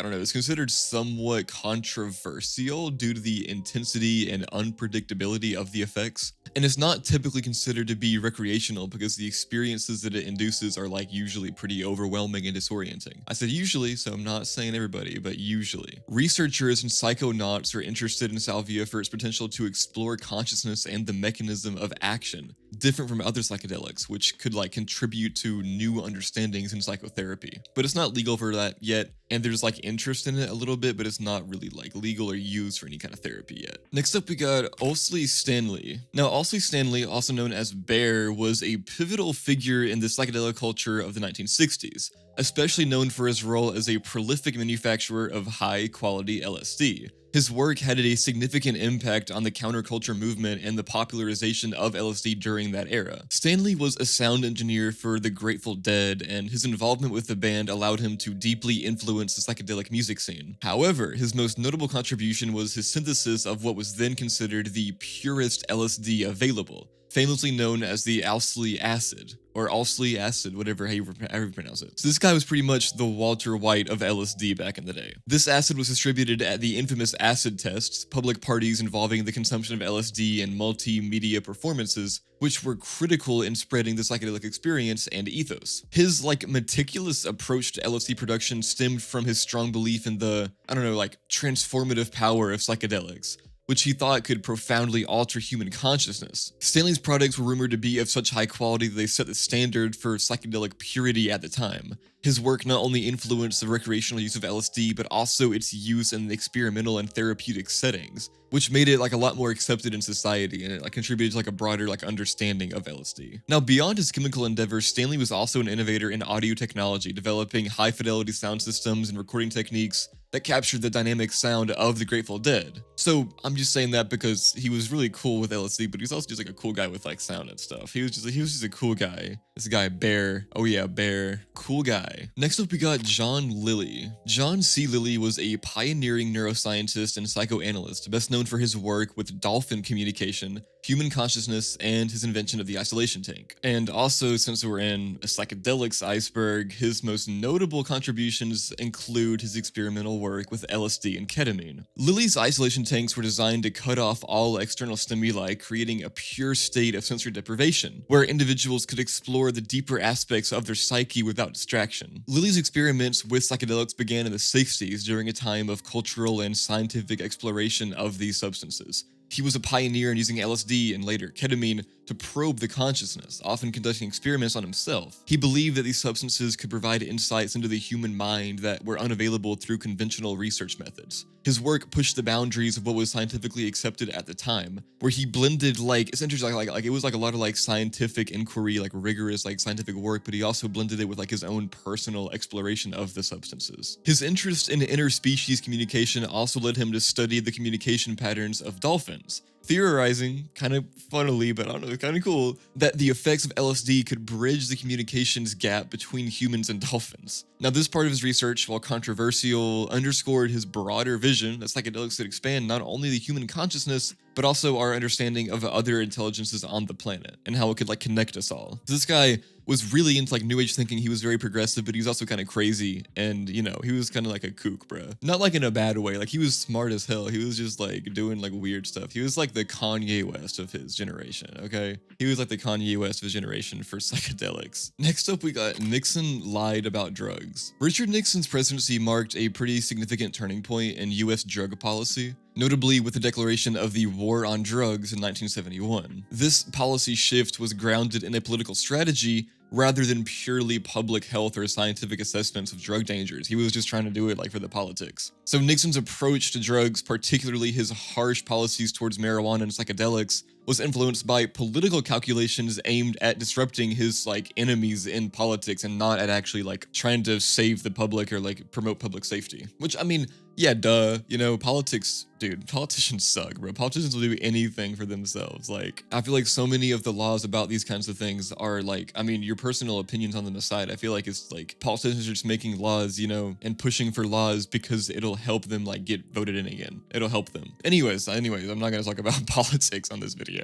[SPEAKER 1] it's considered somewhat controversial due to the intensity and unpredictability of the effects, and it's not typically considered to be recreational because the experiences that it induces are usually pretty overwhelming and disorienting. I said usually, so I'm not saying everybody, but usually. Researchers and psychonauts are interested in salvia for its potential to explore consciousness and the mechanism of action, different from other psychedelics, which could contribute to new understandings in psychotherapy. But it's not legal for that yet, and there's interest in it a little bit, but it's not really legal or used for any kind of therapy yet. Next up, we got Owsley Stanley. Now, Owsley Stanley, also known as Bear, was a pivotal figure in the psychedelic culture of the 1960s, especially known for his role as a prolific manufacturer of high-quality LSD. His work had a significant impact on the counterculture movement and the popularization of LSD during that era. Stanley was a sound engineer for the Grateful Dead, and his involvement with the band allowed him to deeply influence the psychedelic music scene. However, his most notable contribution was his synthesis of what was then considered the purest LSD available, famously known as the Owsley acid, or Owsley acid, whatever how you pronounce it. So this guy was pretty much the Walter White of LSD back in the day. This acid was distributed at the infamous acid tests, public parties involving the consumption of LSD and multimedia performances, which were critical in spreading the psychedelic experience and ethos. His meticulous approach to LSD production stemmed from his strong belief in the, transformative power of psychedelics, which he thought could profoundly alter human consciousness. Stanley's products were rumored to be of such high quality that they set the standard for psychedelic purity at the time. His work not only influenced the recreational use of LSD, but also its use in experimental and therapeutic settings, which made it a lot more accepted in society, and it contributed to a broader understanding of LSD. Now, beyond his chemical endeavors, Stanley was also an innovator in audio technology, developing high-fidelity sound systems and recording techniques that captured the dynamic sound of the Grateful Dead. So I'm just saying that because he was really cool with LSD, but he's also just a cool guy with sound and stuff. He was just a cool guy. This guy Bear, oh yeah, Bear, cool guy. Next up we got John Lilly. John C. Lilly was a pioneering neuroscientist and psychoanalyst, best known for his work with dolphin communication, human consciousness, and his invention of the isolation tank. And also, since we're in psychedelics Iceberg, his most notable contributions include his experimental work with LSD and ketamine. Lilly's isolation tanks were designed to cut off all external stimuli, creating a pure state of sensory deprivation, where individuals could explore the deeper aspects of their psyche without distraction. Lilly's experiments with psychedelics began in the 60s during a time of cultural and scientific exploration of these substances. He was a pioneer in using LSD and later ketamine to probe the consciousness, often conducting experiments on himself. He believed that these substances could provide insights into the human mind that were unavailable through conventional research methods. His work pushed the boundaries of what was scientifically accepted at the time, where he blended it's interesting, it was a lot of scientific inquiry, rigorous scientific work, but he also blended it with his own personal exploration of the substances. His interest in interspecies communication also led him to study the communication patterns of dolphins, theorizing, kind of funnily, but I don't know, kind of cool, that the effects of LSD could bridge the communications gap between humans and dolphins. Now, this part of his research, while controversial, underscored his broader vision that psychedelics could expand not only the human consciousness, but also our understanding of other intelligences on the planet, and how it could connect us all. This guy was really into New Age thinking. He was very progressive, but he was also kind of crazy, and he was kind of a kook, bruh. Not in a bad way, he was smart as hell. He was just doing weird stuff. He was the Kanye West of his generation, okay? He was the Kanye West of his generation for psychedelics. Next up we got Nixon lied about drugs. Richard Nixon's presidency marked a pretty significant turning point in US drug policy, notably with the declaration of the War on Drugs in 1971. This policy shift was grounded in a political strategy rather than purely public health or scientific assessments of drug dangers. He was just trying to do it for the politics. So Nixon's approach to drugs, particularly his harsh policies towards marijuana and psychedelics, was influenced by political calculations aimed at disrupting his enemies in politics and not at actually trying to save the public or promote public safety. Which, I mean, yeah, duh. Politics, dude, politicians suck, bro. Politicians will do anything for themselves. I feel so many of the laws about these kinds of things are your personal opinions on them aside, I feel it's politicians are just making laws, and pushing for laws because it'll help them get voted in again. It'll help them. Anyways, I'm not gonna talk about politics on this video.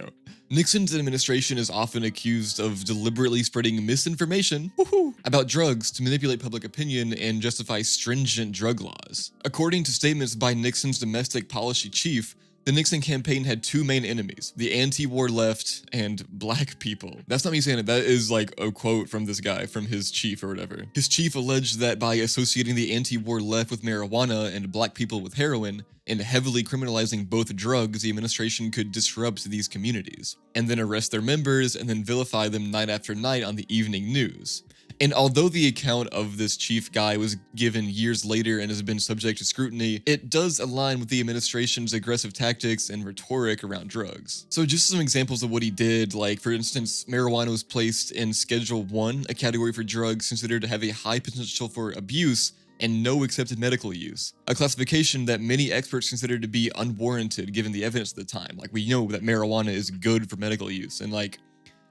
[SPEAKER 1] Nixon's administration is often accused of deliberately spreading misinformation about drugs to manipulate public opinion and justify stringent drug laws. According to statements by Nixon's domestic policy chief, the Nixon campaign had two main enemies, the anti-war left and black people. That's not me saying it, that is a quote from this guy, from his chief or whatever. His chief alleged that by associating the anti-war left with marijuana and black people with heroin, and heavily criminalizing both drugs, the administration could disrupt these communities, and then arrest their members and then vilify them night after night on the evening news. And although the account of this chief guy was given years later and has been subject to scrutiny, it does align with the administration's aggressive tactics and rhetoric around drugs. So just some examples of what he did, for instance, marijuana was placed in Schedule 1, a category for drugs considered to have a high potential for abuse, and no accepted medical use, a classification that many experts consider to be unwarranted given the evidence at the time. Like, we know that marijuana is good for medical use, and like,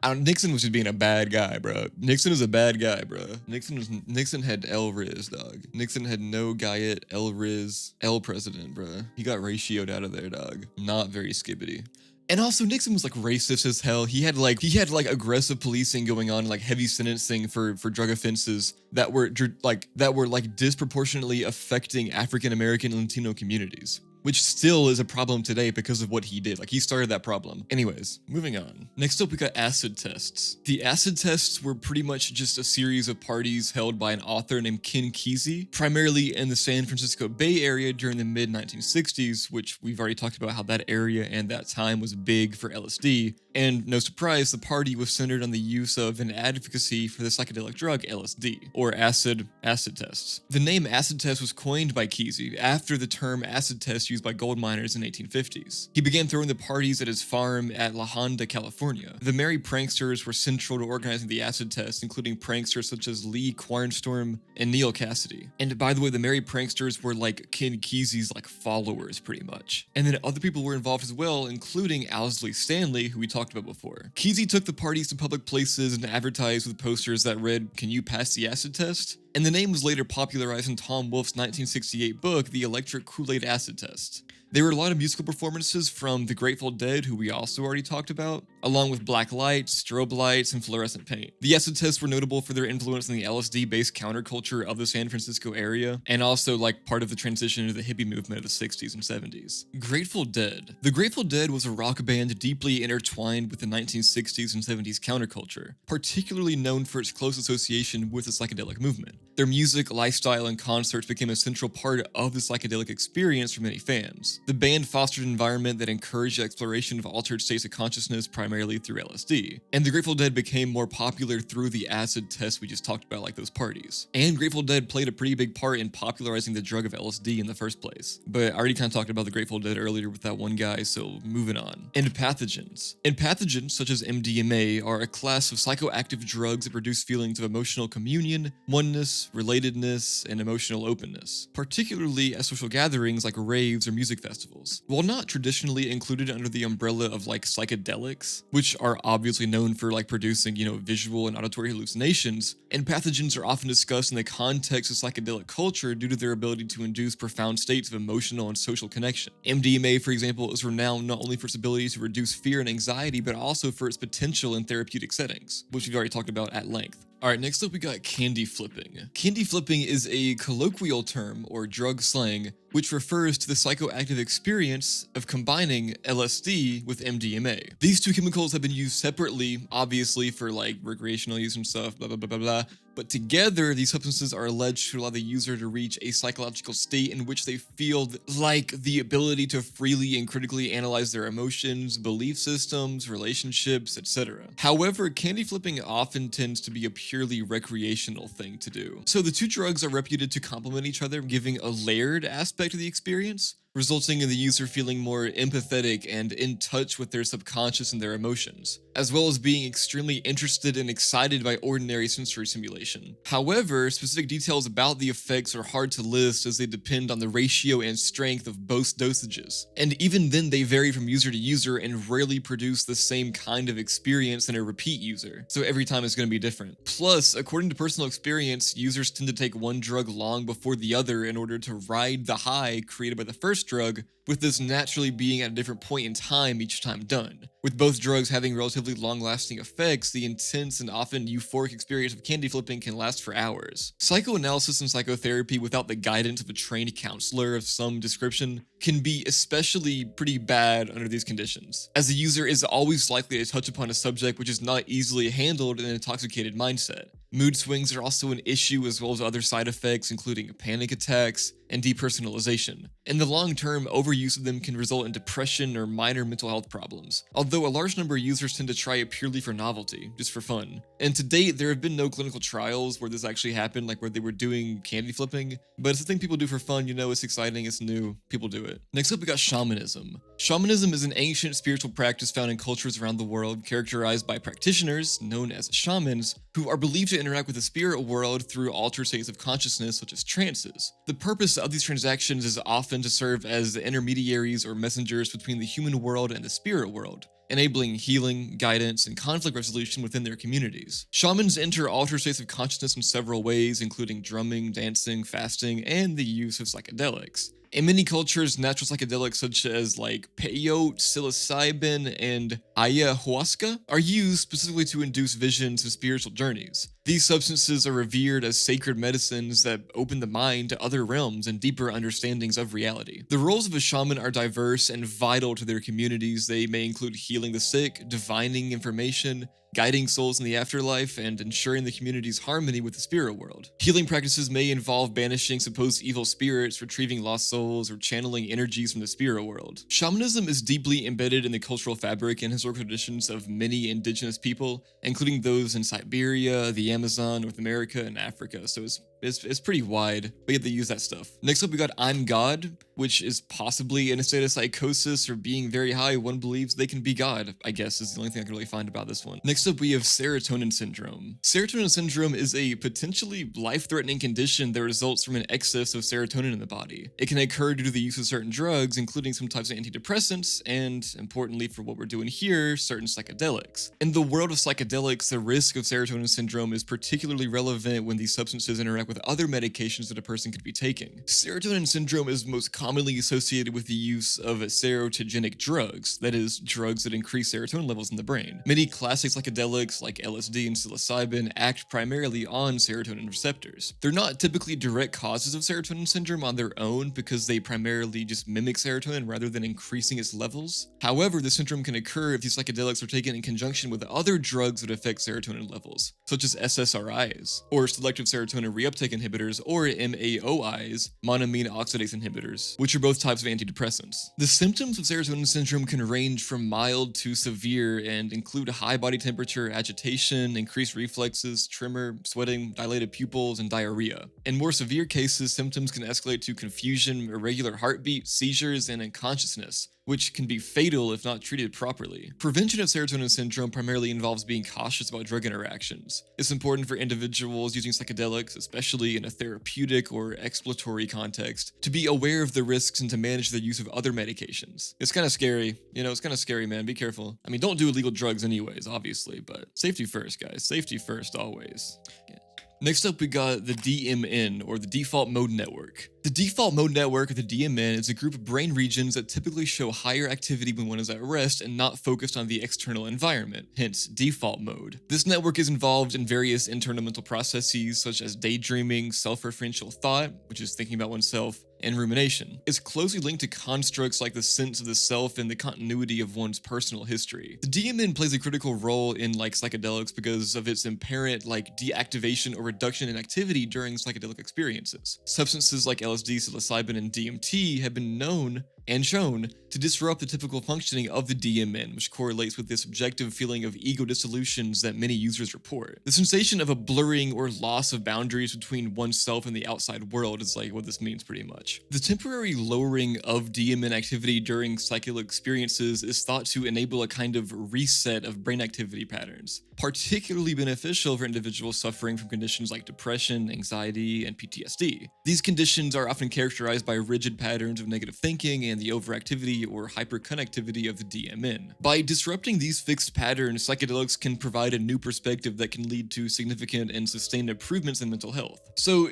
[SPEAKER 1] Nixon was just being a bad guy, bro. Nixon is a bad guy, bro. Nixon had L Riz, dog. Nixon had no Guyot, L Riz, L president, bro. He got ratioed out of there, dog. Not very skibbity. And also, Nixon was like racist as hell. He had like aggressive policing going on, like heavy sentencing for drug offenses that were disproportionately affecting African American and Latino communities, which still is a problem today because of what he did. Like, he started that problem. Anyways, moving on. Next up, we got acid tests. The acid tests were pretty much just a series of parties held by an author named Ken Kesey, primarily in the San Francisco Bay Area during the mid-1960s, which we've already talked about how that area and that time was big for LSD. And no surprise, the party was centered on the use of and advocacy for the psychedelic drug LSD, or acid tests. The name acid test was coined by Kesey after the term acid test used by gold miners in the 1850s. He began throwing the parties at his farm at La Honda, California. The merry pranksters were central to organizing the acid test, including pranksters such as Lee Quarnstorm and Neil Cassidy. And by the way, the merry pranksters were like Ken Kesey's like followers pretty much. And then other people were involved as well, including Owsley Stanley, who we talked about before. Kesey took the parties to public places and advertised with posters that read, "Can you pass the acid test?" And the name was later popularized in Tom Wolfe's 1968 book, The Electric Kool-Aid Acid Test. There were a lot of musical performances from the Grateful Dead, who we also already talked about, along with black lights, strobe lights, and fluorescent paint. The acid tests were notable for their influence in the LSD-based counterculture of the San Francisco area, and also like part of the transition into the hippie movement of the 60s and 70s. Grateful Dead. The Grateful Dead was a rock band deeply intertwined with the 1960s and 70s counterculture, particularly known for its close association with the psychedelic movement. Their music, lifestyle, and concerts became a central part of the psychedelic experience for many fans. The band fostered an environment that encouraged the exploration of altered states of consciousness primarily through LSD. And the Grateful Dead became more popular through the acid tests we just talked about, like those parties. And Grateful Dead played a pretty big part in popularizing the drug of LSD in the first place. But I already kind of talked about the Grateful Dead earlier with that one guy, so moving on. Empathogens. Empathogens, such as MDMA, are a class of psychoactive drugs that produce feelings of emotional communion, oneness, relatedness, and emotional openness, particularly at social gatherings like raves or music festivals. While not traditionally included under the umbrella of like psychedelics, which are obviously known for like producing, visual and auditory hallucinations, empathogens are often discussed in the context of psychedelic culture due to their ability to induce profound states of emotional and social connection. MDMA, for example, is renowned not only for its ability to reduce fear and anxiety, but also for its potential in therapeutic settings, which we've already talked about at length. Alright, next up we got candy flipping. Candy flipping is a colloquial term, or drug slang, which refers to the psychoactive experience of combining LSD with MDMA. These two chemicals have been used separately, obviously for like recreational use and stuff, blah blah blah blah blah, but together these substances are alleged to allow the user to reach a psychological state in which they feel like the ability to freely and critically analyze their emotions, belief systems, relationships, etc. However, candy flipping often tends to be a purely recreational thing to do. So the two drugs are reputed to complement each other, giving a layered aspect to the experience, resulting in the user feeling more empathetic and in touch with their subconscious and their emotions, as well as being extremely interested and excited by ordinary sensory stimulation. However, specific details about the effects are hard to list as they depend on the ratio and strength of both dosages. And even then they vary from user to user and rarely produce the same kind of experience in a repeat user, so every time it's going to be different. Plus, according to personal experience, users tend to take one drug long before the other in order to ride the high created by the first drug, with this naturally being at a different point in time each time done. With both drugs having relatively long-lasting effects, the intense and often euphoric experience of candy flipping can last for hours. Psychoanalysis and psychotherapy without the guidance of a trained counselor of some description can be especially pretty bad under these conditions, as the user is always likely to touch upon a subject which is not easily handled in an intoxicated mindset. Mood swings are also an issue, as well as other side effects including panic attacks, and depersonalization. In the long term, overuse of them can result in depression or minor mental health problems, although a large number of users tend to try it purely for novelty, just for fun. And to date, there have been no clinical trials where this actually happened, like where they were doing candy flipping, but it's a thing people do for fun, you know, it's exciting, it's new, people do it. Next up, we got shamanism. Shamanism is an ancient spiritual practice found in cultures around the world, characterized by practitioners, known as shamans, who are believed to interact with the spirit world through altered states of consciousness, such as trances. The purpose of these transactions is often to serve as the intermediaries or messengers between the human world and the spirit world, enabling healing, guidance, and conflict resolution within their communities. Shamans enter altered states of consciousness in several ways, including drumming, dancing, fasting, and the use of psychedelics. In many cultures, natural psychedelics such as like Peyote, Psilocybin, and ayahuasca are used specifically to induce visions of spiritual journeys. These substances are revered as sacred medicines that open the mind to other realms and deeper understandings of reality. The roles of a shaman are diverse and vital to their communities. They may include healing the sick, divining information, guiding souls in the afterlife, and ensuring the community's harmony with the spirit world. Healing practices may involve banishing supposed evil spirits, retrieving lost souls, or channeling energies from the spirit world. Shamanism is deeply embedded in the cultural fabric and historical traditions of many indigenous people, including those in Siberia, the Amazon, North America, and Africa, so it's pretty wide, but yet they use that stuff. Next up, we got I'm God, which is possibly in a state of psychosis or being very high. One believes they can be God, I guess, is the only thing I can really find about this one. Next up, we have serotonin syndrome. Serotonin syndrome is a potentially life-threatening condition that results from an excess of serotonin in the body. It can occur due to the use of certain drugs, including some types of antidepressants, and, importantly for what we're doing here, certain psychedelics. In the world of psychedelics, the risk of serotonin syndrome is particularly relevant when these substances interact with other medications that a person could be taking. Serotonin syndrome is most commonly associated with the use of serotogenic drugs, that is, drugs that increase serotonin levels in the brain. Many classic psychedelics like LSD and psilocybin act primarily on serotonin receptors. They're not typically direct causes of serotonin syndrome on their own because they primarily just mimic serotonin rather than increasing its levels. However, the syndrome can occur if these psychedelics are taken in conjunction with other drugs that affect serotonin levels, such as SSRIs, or selective serotonin reuptake inhibitors, or MAOIs, monoamine oxidase inhibitors, which are both types of antidepressants. The symptoms of serotonin syndrome can range from mild to severe and include high body temperature, agitation, increased reflexes, tremor, sweating, dilated pupils, and diarrhea. In more severe cases, symptoms can escalate to confusion, irregular heartbeat, seizures, and unconsciousness, which can be fatal if not treated properly. Prevention of serotonin syndrome primarily involves being cautious about drug interactions. It's important for individuals using psychedelics, especially in a therapeutic or exploratory context, to be aware of the risks and to manage the use of other medications. It's kind of scary, it's kind of scary, man, be careful. I mean, don't do illegal drugs anyways, obviously, but safety first, guys, safety first, always. Yeah. Next up, we got the DMN, or the Default Mode Network. The Default Mode Network, or the DMN, is a group of brain regions that typically show higher activity when one is at rest and not focused on the external environment, hence default mode. This network is involved in various internal mental processes such as daydreaming, self-referential thought, which is thinking about oneself, and rumination. It's closely linked to constructs like the sense of the self and the continuity of one's personal history. The DMN plays a critical role in psychedelics because of its apparent deactivation or reduction in activity during psychedelic experiences. Substances like LSD, psilocybin, and DMT have been known and shown to disrupt the typical functioning of the DMN, which correlates with the subjective feeling of ego dissolutions that many users report. The sensation of a blurring or loss of boundaries between oneself and the outside world is what this means pretty much. The temporary lowering of DMN activity during psychedelic experiences is thought to enable a kind of reset of brain activity patterns, particularly beneficial for individuals suffering from conditions like depression, anxiety, and PTSD. These conditions are often characterized by rigid patterns of negative thinking and the overactivity or hyperconnectivity of the DMN. By disrupting these fixed patterns, psychedelics can provide a new perspective that can lead to significant and sustained improvements in mental health. So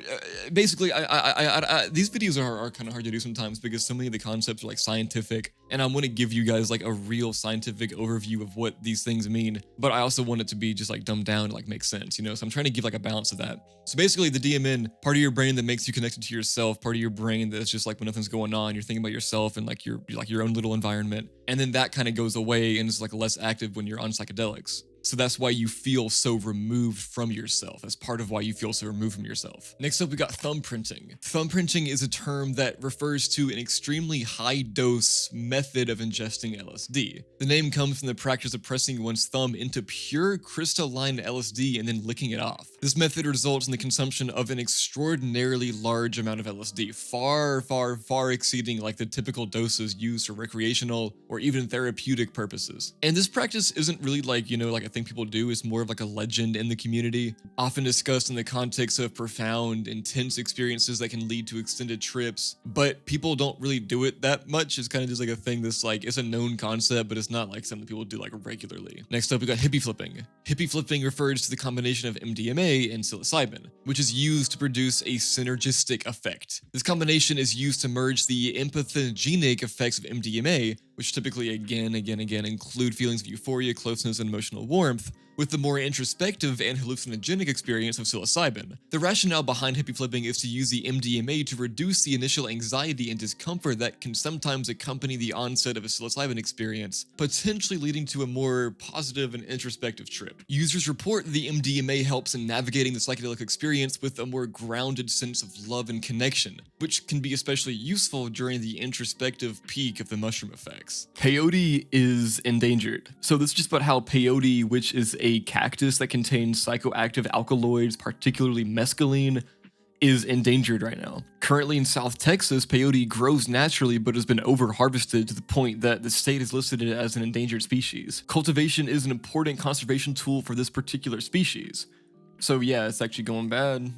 [SPEAKER 1] basically, these videos are kind of hard to do sometimes because so many of the concepts are scientific, and I want to give you guys a real scientific overview of what these things mean, but I also want it to be just dumbed down to make sense, so I'm trying to give a balance of that. So basically, the DMN, part of your brain that makes you connected to yourself, part of your brain that's just when nothing's going on, you're thinking about yourself and your own little environment, and then that kind of goes away and is like less active when you're on psychedelics. So that's why you feel so removed from yourself. That's part of why you feel so removed from yourself. Next up, we got thumbprinting. Thumbprinting is a term that refers to an extremely high dose method of ingesting LSD. The name comes from the practice of pressing one's thumb into pure crystalline LSD and then licking it off. This method results in the consumption of an extraordinarily large amount of LSD, far exceeding like the typical doses used for recreational or even therapeutic purposes. And this practice isn't really like, like I think people do, is more of like a legend in the community, often discussed in the context of profound, intense experiences that can lead to extended trips, but people don't really do it that much. It's kind of just like a thing that's like, it's a known concept, but it's not like something people do like regularly. Next up, we got hippie flipping. Hippie flipping refers to the combination of MDMA and psilocybin, which is used to produce a synergistic effect. This combination is used to merge the empathogenic effects of MDMA, which typically again include feelings of euphoria, closeness, and emotional warmth, with the more introspective and hallucinogenic experience of psilocybin. The rationale behind hippie flipping is to use the MDMA to reduce the initial anxiety and discomfort that can sometimes accompany the onset of a psilocybin experience, potentially leading to a more positive and introspective trip. Users report the MDMA helps in navigating the psychedelic experience with a more grounded sense of love and connection, which can be especially useful during the introspective peak of the mushroom effects. Peyote is endangered. So this is just about how peyote, which is a cactus that contains psychoactive alkaloids, particularly mescaline, is endangered right now. Currently in South Texas, peyote grows naturally but has been over-harvested to the point that the state has listed it as an endangered species. Cultivation is an important conservation tool for this particular species. So yeah, it's actually going bad,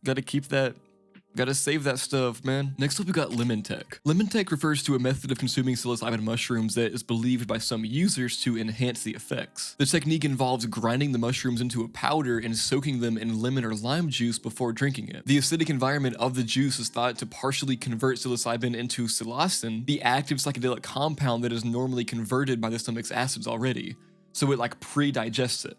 [SPEAKER 1] gotta keep that. Gotta save that stuff, man. Next up, we got lemon tech. Lemon tech refers to a method of consuming psilocybin mushrooms that is believed by some users to enhance the effects. The technique involves grinding the mushrooms into a powder and soaking them in lemon or lime juice before drinking it. The acidic environment of the juice is thought to partially convert psilocybin into psilocin, the active psychedelic compound that is normally converted by the stomach's acids already, so it like pre-digests it.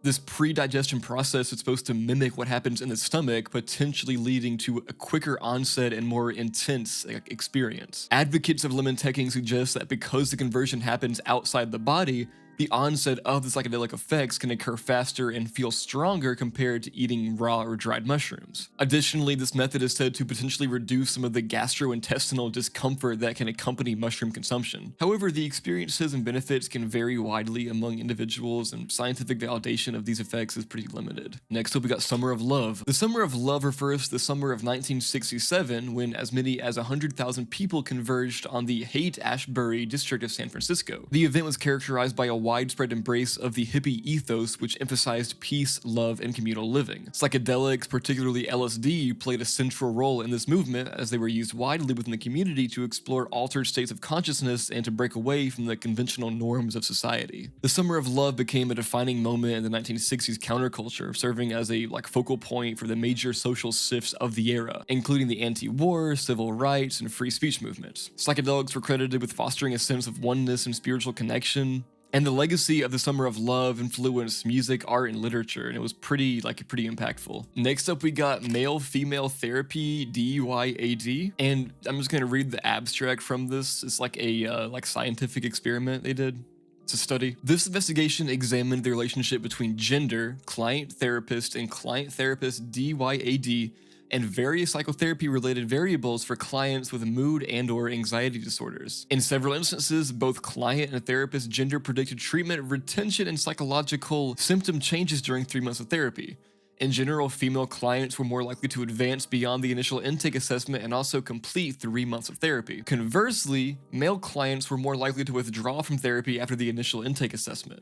[SPEAKER 1] This pre-digestion process is supposed to mimic what happens in the stomach, potentially leading to a quicker onset and more intense experience. Advocates of lemon teching suggest that because the conversion happens outside the body, the onset of the psychedelic effects can occur faster and feel stronger compared to eating raw or dried mushrooms. Additionally, this method is said to potentially reduce some of the gastrointestinal discomfort that can accompany mushroom consumption. However, the experiences and benefits can vary widely among individuals, and scientific validation of these effects is pretty limited. Next up, we got Summer of Love. The Summer of Love refers to the summer of 1967, when as many as 100,000 people converged on the Haight-Ashbury district of San Francisco. The event was characterized by a widespread embrace of the hippie ethos, which emphasized peace, love, and communal living. Psychedelics, particularly LSD, played a central role in this movement, as they were used widely within the community to explore altered states of consciousness and to break away from the conventional norms of society. The Summer of Love became a defining moment in the 1960s counterculture, serving as a focal point for the major social shifts of the era, including the anti-war, civil rights, and free speech movements. Psychedelics were credited with fostering a sense of oneness and spiritual connection, and the legacy of the Summer of Love influenced music, art, and literature, and it was pretty impactful. Next up, we got male-female therapy, DYAD, and I'm just gonna read the abstract from this. It's like a scientific experiment they did. It's a study. This investigation examined the relationship between gender, client-therapist, and client-therapist DYAD, and various psychotherapy-related variables for clients with mood and/or anxiety disorders. In several instances, both client and therapist gender predicted treatment, retention, and psychological symptom changes during 3 months of therapy. In general, female clients were more likely to advance beyond the initial intake assessment and also complete 3 months of therapy. Conversely, male clients were more likely to withdraw from therapy after the initial intake assessment.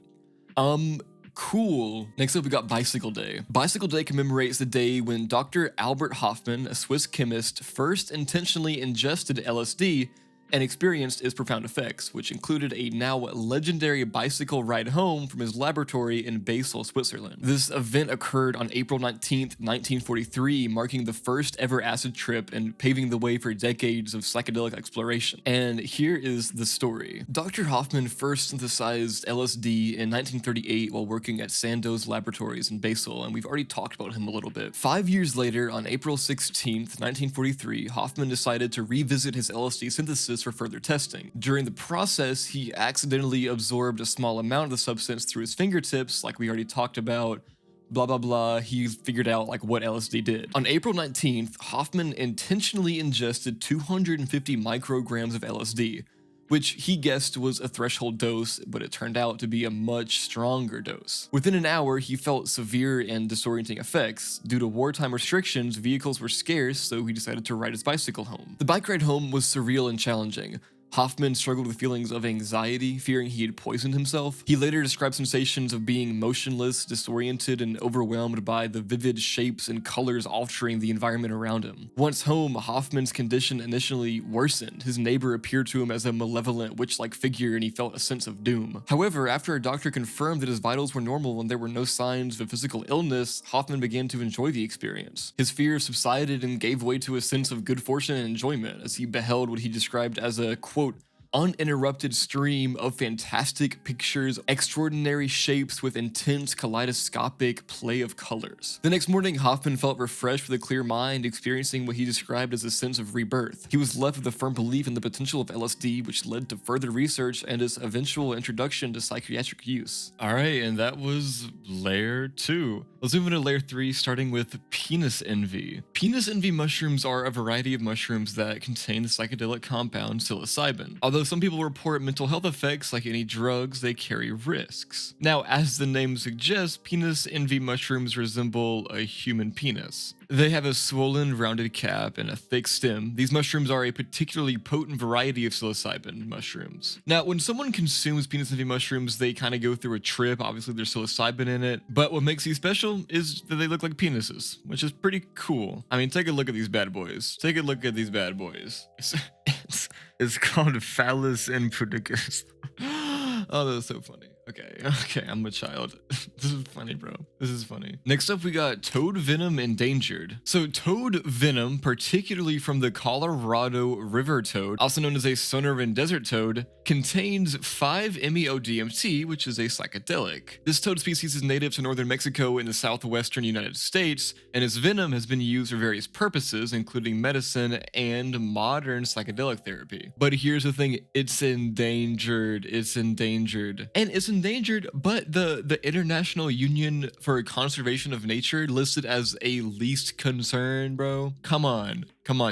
[SPEAKER 1] Cool. Next up, we got Bicycle Day. Bicycle Day commemorates the day when Dr. Albert Hofmann, a Swiss chemist, first intentionally ingested LSD and experienced its profound effects, which included a now legendary bicycle ride home from his laboratory in Basel, Switzerland. This event occurred on April 19th, 1943, marking the first ever acid trip and paving the way for decades of psychedelic exploration. And here is the story. Dr. Hofmann first synthesized LSD in 1938 while working at Sandoz Laboratories in Basel, and we've already talked about him a little bit. 5 years later, on April 16th, 1943, Hofmann decided to revisit his LSD synthesis users for further testing. During the process, he accidentally absorbed a small amount of the substance through his fingertips, like we already talked about. Blah blah blah, he figured out like what LSD did. On April 19th, Hoffman intentionally ingested 250 micrograms of LSD, which he guessed was a threshold dose, but it turned out to be a much stronger dose. Within an hour, he felt severe and disorienting effects. Due to wartime restrictions, vehicles were scarce, so he decided to ride his bicycle home. The bike ride home was surreal and challenging. Hoffman struggled with feelings of anxiety, fearing he had poisoned himself. He later described sensations of being motionless, disoriented, and overwhelmed by the vivid shapes and colors altering the environment around him. Once home, Hoffman's condition initially worsened. His neighbor appeared to him as a malevolent, witch-like figure, and he felt a sense of doom. However, after a doctor confirmed that his vitals were normal and there were no signs of a physical illness, Hoffman began to enjoy the experience. His fears subsided and gave way to a sense of good fortune and enjoyment as he beheld what he described as a, quote, uninterrupted stream of fantastic pictures, extraordinary shapes with intense kaleidoscopic play of colors. The next morning, Hoffman felt refreshed with a clear mind, experiencing what he described as a sense of rebirth. He was left with a firm belief in the potential of LSD, which led to further research and its eventual introduction to psychiatric use. Alright, and that was layer 2. Let's move into layer 3, starting with penis envy. Penis envy mushrooms are a variety of mushrooms that contain the psychedelic compound psilocybin. Although some people report mental health effects, like any drugs, they carry risks. Now, as the name suggests, penis envy mushrooms resemble a human penis. They have a swollen, rounded cap and a thick stem. These mushrooms are a particularly potent variety of psilocybin mushrooms. Now, when someone consumes penis envy mushrooms, they kind of go through a trip. Obviously, there's psilocybin in it. But what makes these special is that they look like penises, which is pretty cool. I mean, take a look at these bad boys. Take a look at these bad boys. It's called phallus and predicus. Oh, that's so funny. Okay, I'm a child. This is funny, bro. This is funny. Next up, we got toad venom endangered. So toad venom, particularly from the Colorado river toad, also known as a Sonoran desert toad, contains 5-MeO-DMT, which is a psychedelic. This toad species is native to northern Mexico in the southwestern United States, and its venom has been used for various purposes, including medicine and modern psychedelic therapy. But here's the thing, it's endangered. It's endangered. And it's endangered, but the International Union for Conservation of Nature listed as a least concern, bro. Come on,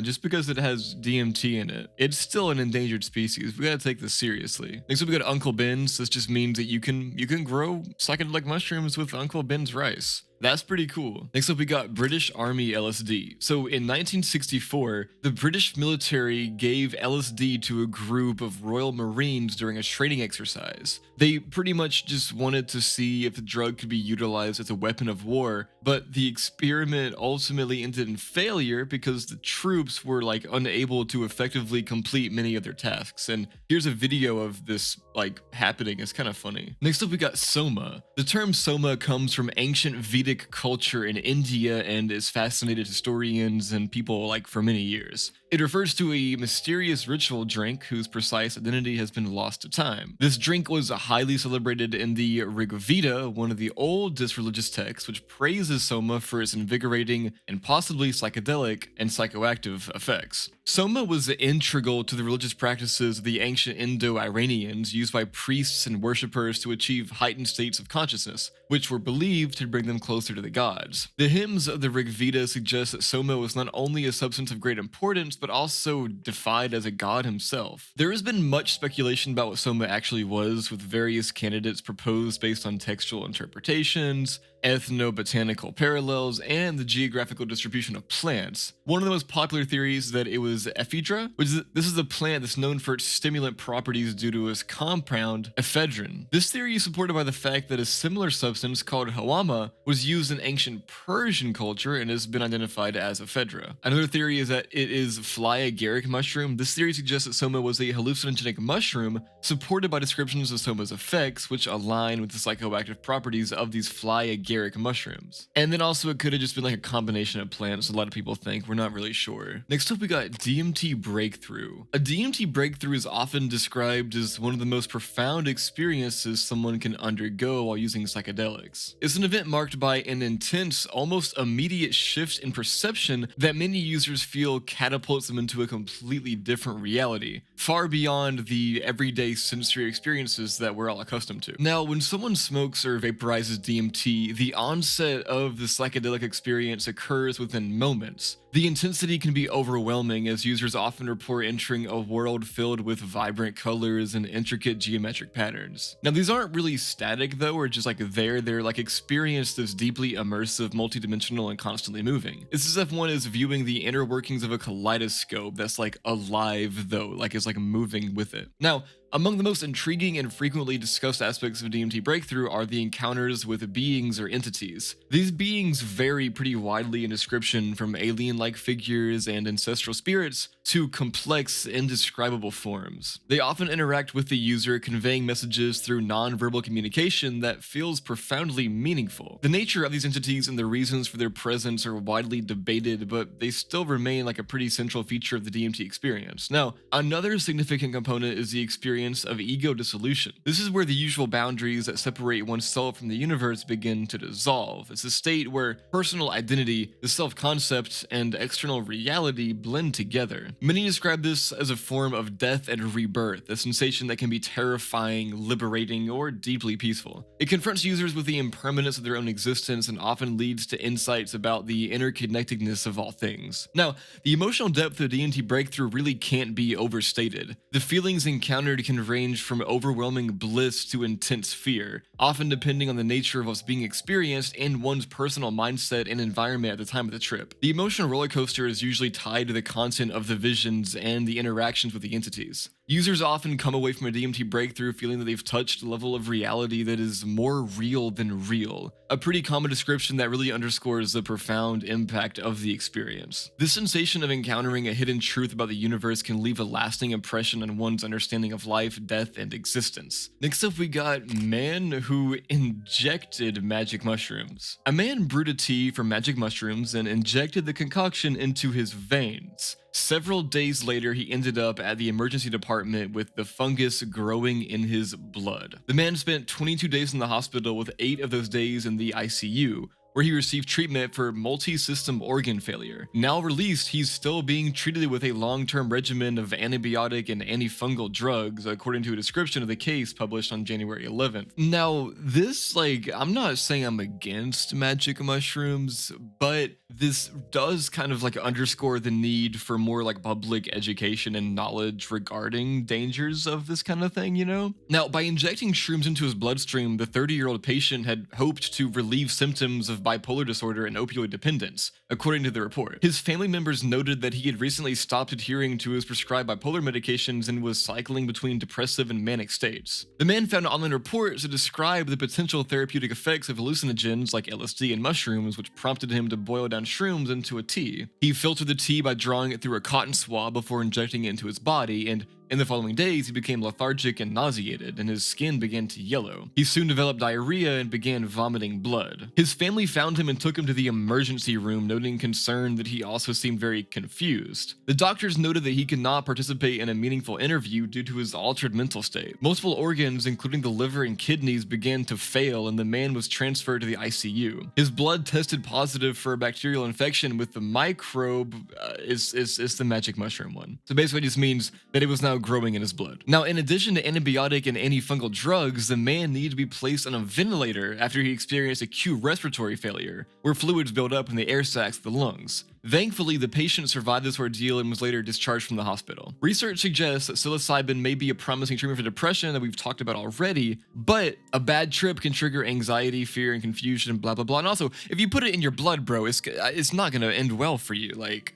[SPEAKER 1] just because it has DMT in it, it's still an endangered species. We gotta take this seriously. Next up, we got Uncle Ben's. This just means that you can grow psychedelic mushrooms with Uncle Ben's rice. That's pretty cool. Next up, we got British Army LSD. So in 1964, the British military gave LSD to a group of Royal Marines during a training exercise. They pretty much just wanted to see if the drug could be utilized as a weapon of war, but the experiment ultimately ended in failure because the troops were like unable to effectively complete many of their tasks. And here's a video of this like happening. It's kind of funny. Next up, we got Soma. The term Soma comes from ancient Vedic culture in India and has fascinated historians and people like for many years. It refers to a mysterious ritual drink whose precise identity has been lost to time. This drink was highly celebrated in the Rig Veda, one of the oldest religious texts, which praises Soma for its invigorating and possibly psychedelic and psychoactive effects. Soma was integral to the religious practices of the ancient Indo-Iranians, used by priests and worshippers to achieve heightened states of consciousness, which were believed to bring them closer to the gods. The hymns of the Rig Veda suggest that Soma was not only a substance of great importance, but also defied as a god himself. There has been much speculation about what Soma actually was, with various candidates proposed based on textual interpretations, ethnobotanical parallels, and the geographical distribution of plants. One of the most popular theories is that it was ephedra, this is a plant that's known for its stimulant properties due to its compound ephedrine. This theory is supported by the fact that a similar substance called hawama was used in ancient Persian culture and has been identified as ephedra. Another theory is that it is fly agaric mushroom. This theory suggests that Soma was a hallucinogenic mushroom, supported by descriptions of Soma's effects, which align with the psychoactive properties of these fly agaric mushrooms. And then also it could have just been like a combination of plants, a lot of people think. We're not really sure. Next up, we got DMT breakthrough. A DMT breakthrough is often described as one of the most profound experiences someone can undergo while using psychedelics. It's an event marked by an intense, almost immediate shift in perception that many users feel catapults them into a completely different reality. far beyond the everyday sensory experiences that we're all accustomed to. Now, when someone smokes or vaporizes DMT, the onset of the psychedelic experience occurs within moments. The intensity can be overwhelming, as users often report entering a world filled with vibrant colors and intricate geometric patterns. Now, these aren't really static though, or just like they're like experience that's deeply immersive, multidimensional, and constantly moving. It's as if one is viewing the inner workings of a kaleidoscope that's like alive though, like it's like moving with it. Now, among the most intriguing and frequently discussed aspects of DMT breakthrough are the encounters with beings or entities. These beings vary pretty widely in description, from alien-like figures and ancestral spirits to complex, indescribable forms. They often interact with the user, conveying messages through non-verbal communication that feels profoundly meaningful. The nature of these entities and the reasons for their presence are widely debated, but they still remain like a pretty central feature of the DMT experience. Now, another significant component is the experience of ego dissolution. This is where the usual boundaries that separate oneself from the universe begin to dissolve. It's a state where personal identity, the self-concept, and external reality blend together. Many describe this as a form of death and rebirth, a sensation that can be terrifying, liberating, or deeply peaceful. It confronts users with the impermanence of their own existence and often leads to insights about the interconnectedness of all things. Now, the emotional depth of DMT breakthrough really can't be overstated. The feelings encountered can range from overwhelming bliss to intense fear, often depending on the nature of what's being experienced and one's personal mindset and environment at the time of the trip. The emotional roller coaster is usually tied to the content of the visions and the interactions with the entities. Users often come away from a DMT breakthrough feeling that they've touched a level of reality that is more real than real, a pretty common description that really underscores the profound impact of the experience. This sensation of encountering a hidden truth about the universe can leave a lasting impression on one's understanding of life, death, and existence. Next up, we got man who injected magic mushrooms. A man brewed a tea from magic mushrooms and injected the concoction into his veins. Several days later, he ended up at the emergency department with the fungus growing in his blood. The man spent 22 days in the hospital, with 8 of those days in the ICU, where he received treatment for multi-system organ failure. Now released, he's still being treated with a long-term regimen of antibiotic and antifungal drugs, according to a description of the case published on January 11th. Now, this, I'm not saying I'm against magic mushrooms, but this does kind of underscore the need for more public education and knowledge regarding dangers of this kind of thing, you know? Now, by injecting shrooms into his bloodstream, the 30-year-old patient had hoped to relieve symptoms of bipolar disorder and opioid dependence, according to the report. His family members noted that he had recently stopped adhering to his prescribed bipolar medications and was cycling between depressive and manic states. The man found online reports that described the potential therapeutic effects of hallucinogens like LSD and mushrooms, which prompted him to boil down shrooms into a tea. He filtered the tea by drawing it through a cotton swab before injecting it into his body, and in the following days, he became lethargic and nauseated, and his skin began to yellow. He soon developed diarrhea and began vomiting blood. His family found him and took him to the emergency room, noting concern that he also seemed very confused. The doctors noted that he could not participate in a meaningful interview due to his altered mental state. Multiple organs, including the liver and kidneys, began to fail, and the man was transferred to the ICU. His blood tested positive for a bacterial infection with the microbe, is the magic mushroom one. So basically it just means that it was now growing in his blood. Now, in addition to antibiotic and antifungal drugs, the man needed to be placed on a ventilator after he experienced acute respiratory failure, where fluids build up in the air sacs of the lungs. Thankfully, the patient survived this ordeal and was later discharged from the hospital. Research suggests that psilocybin may be a promising treatment for depression that we've talked about already, but a bad trip can trigger anxiety, fear, and confusion, blah, blah, blah. And also, if you put it in your blood, bro, it's not gonna end well for you.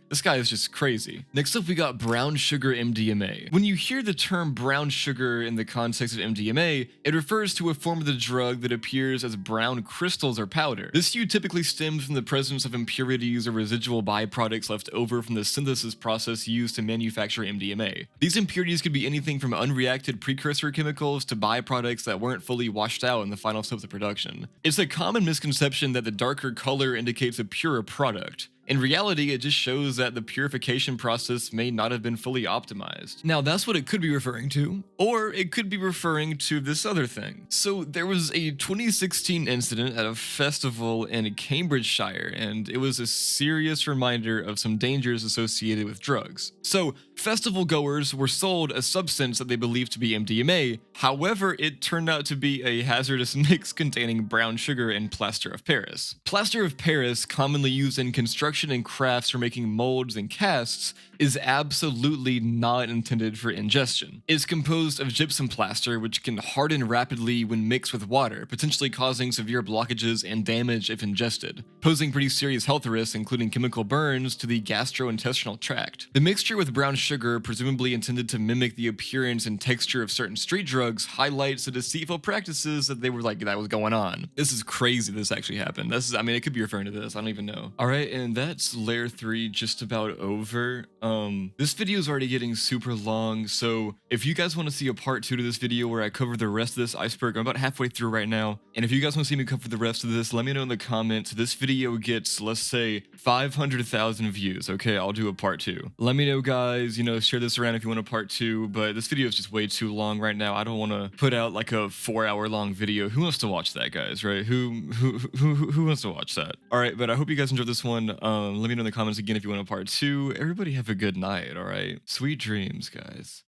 [SPEAKER 1] This guy is just crazy. Next up, we got brown sugar MDMA. When you hear the term brown sugar in the context of MDMA, it refers to a form of the drug that appears as brown crystals or powder. This hue typically stems from the presence of impurities or residual byproducts left over from the synthesis process used to manufacture MDMA. These impurities could be anything from unreacted precursor chemicals to byproducts that weren't fully washed out in the final steps of production. It's a common misconception that the darker color indicates a purer product. In reality, it just shows that the purification process may not have been fully optimized. Now, that's what it could be referring to, or it could be referring to this other thing. So there was a 2016 incident at a festival in Cambridgeshire, and it was a serious reminder of some dangers associated with drugs. So festival goers were sold a substance that they believed to be MDMA. However, it turned out to be a hazardous mix containing brown sugar and plaster of Paris. Plaster of Paris, commonly used in construction and crafts for making molds and casts, is absolutely not intended for ingestion. It's composed of gypsum plaster, which can harden rapidly when mixed with water, potentially causing severe blockages and damage if ingested, posing pretty serious health risks, including chemical burns to the gastrointestinal tract. The mixture with brown sugar, presumably intended to mimic the appearance and texture of certain street drugs, highlights the deceitful practices that was going on. This is crazy this actually happened. It could be referring to this, I don't even know. Alright, and that's layer 3 just about over. This video is already getting super long, so if you guys want to see a part 2 to this video where I cover the rest of this iceberg, I'm about halfway through right now, and if you guys want to see me cover the rest of this, let me know in the comments. This video gets, let's say, 500,000 views, okay? I'll do a part 2. Let me know, guys, share this around if you want a part 2, but this video is just way too long right now. I don't want to put out like a 4-hour long video. Who wants to watch that, guys, right? Who wants to watch that? Alright, but I hope you guys enjoyed this one. Let me know in the comments again if you want a part 2. Everybody have a good night, alright? Sweet dreams, guys.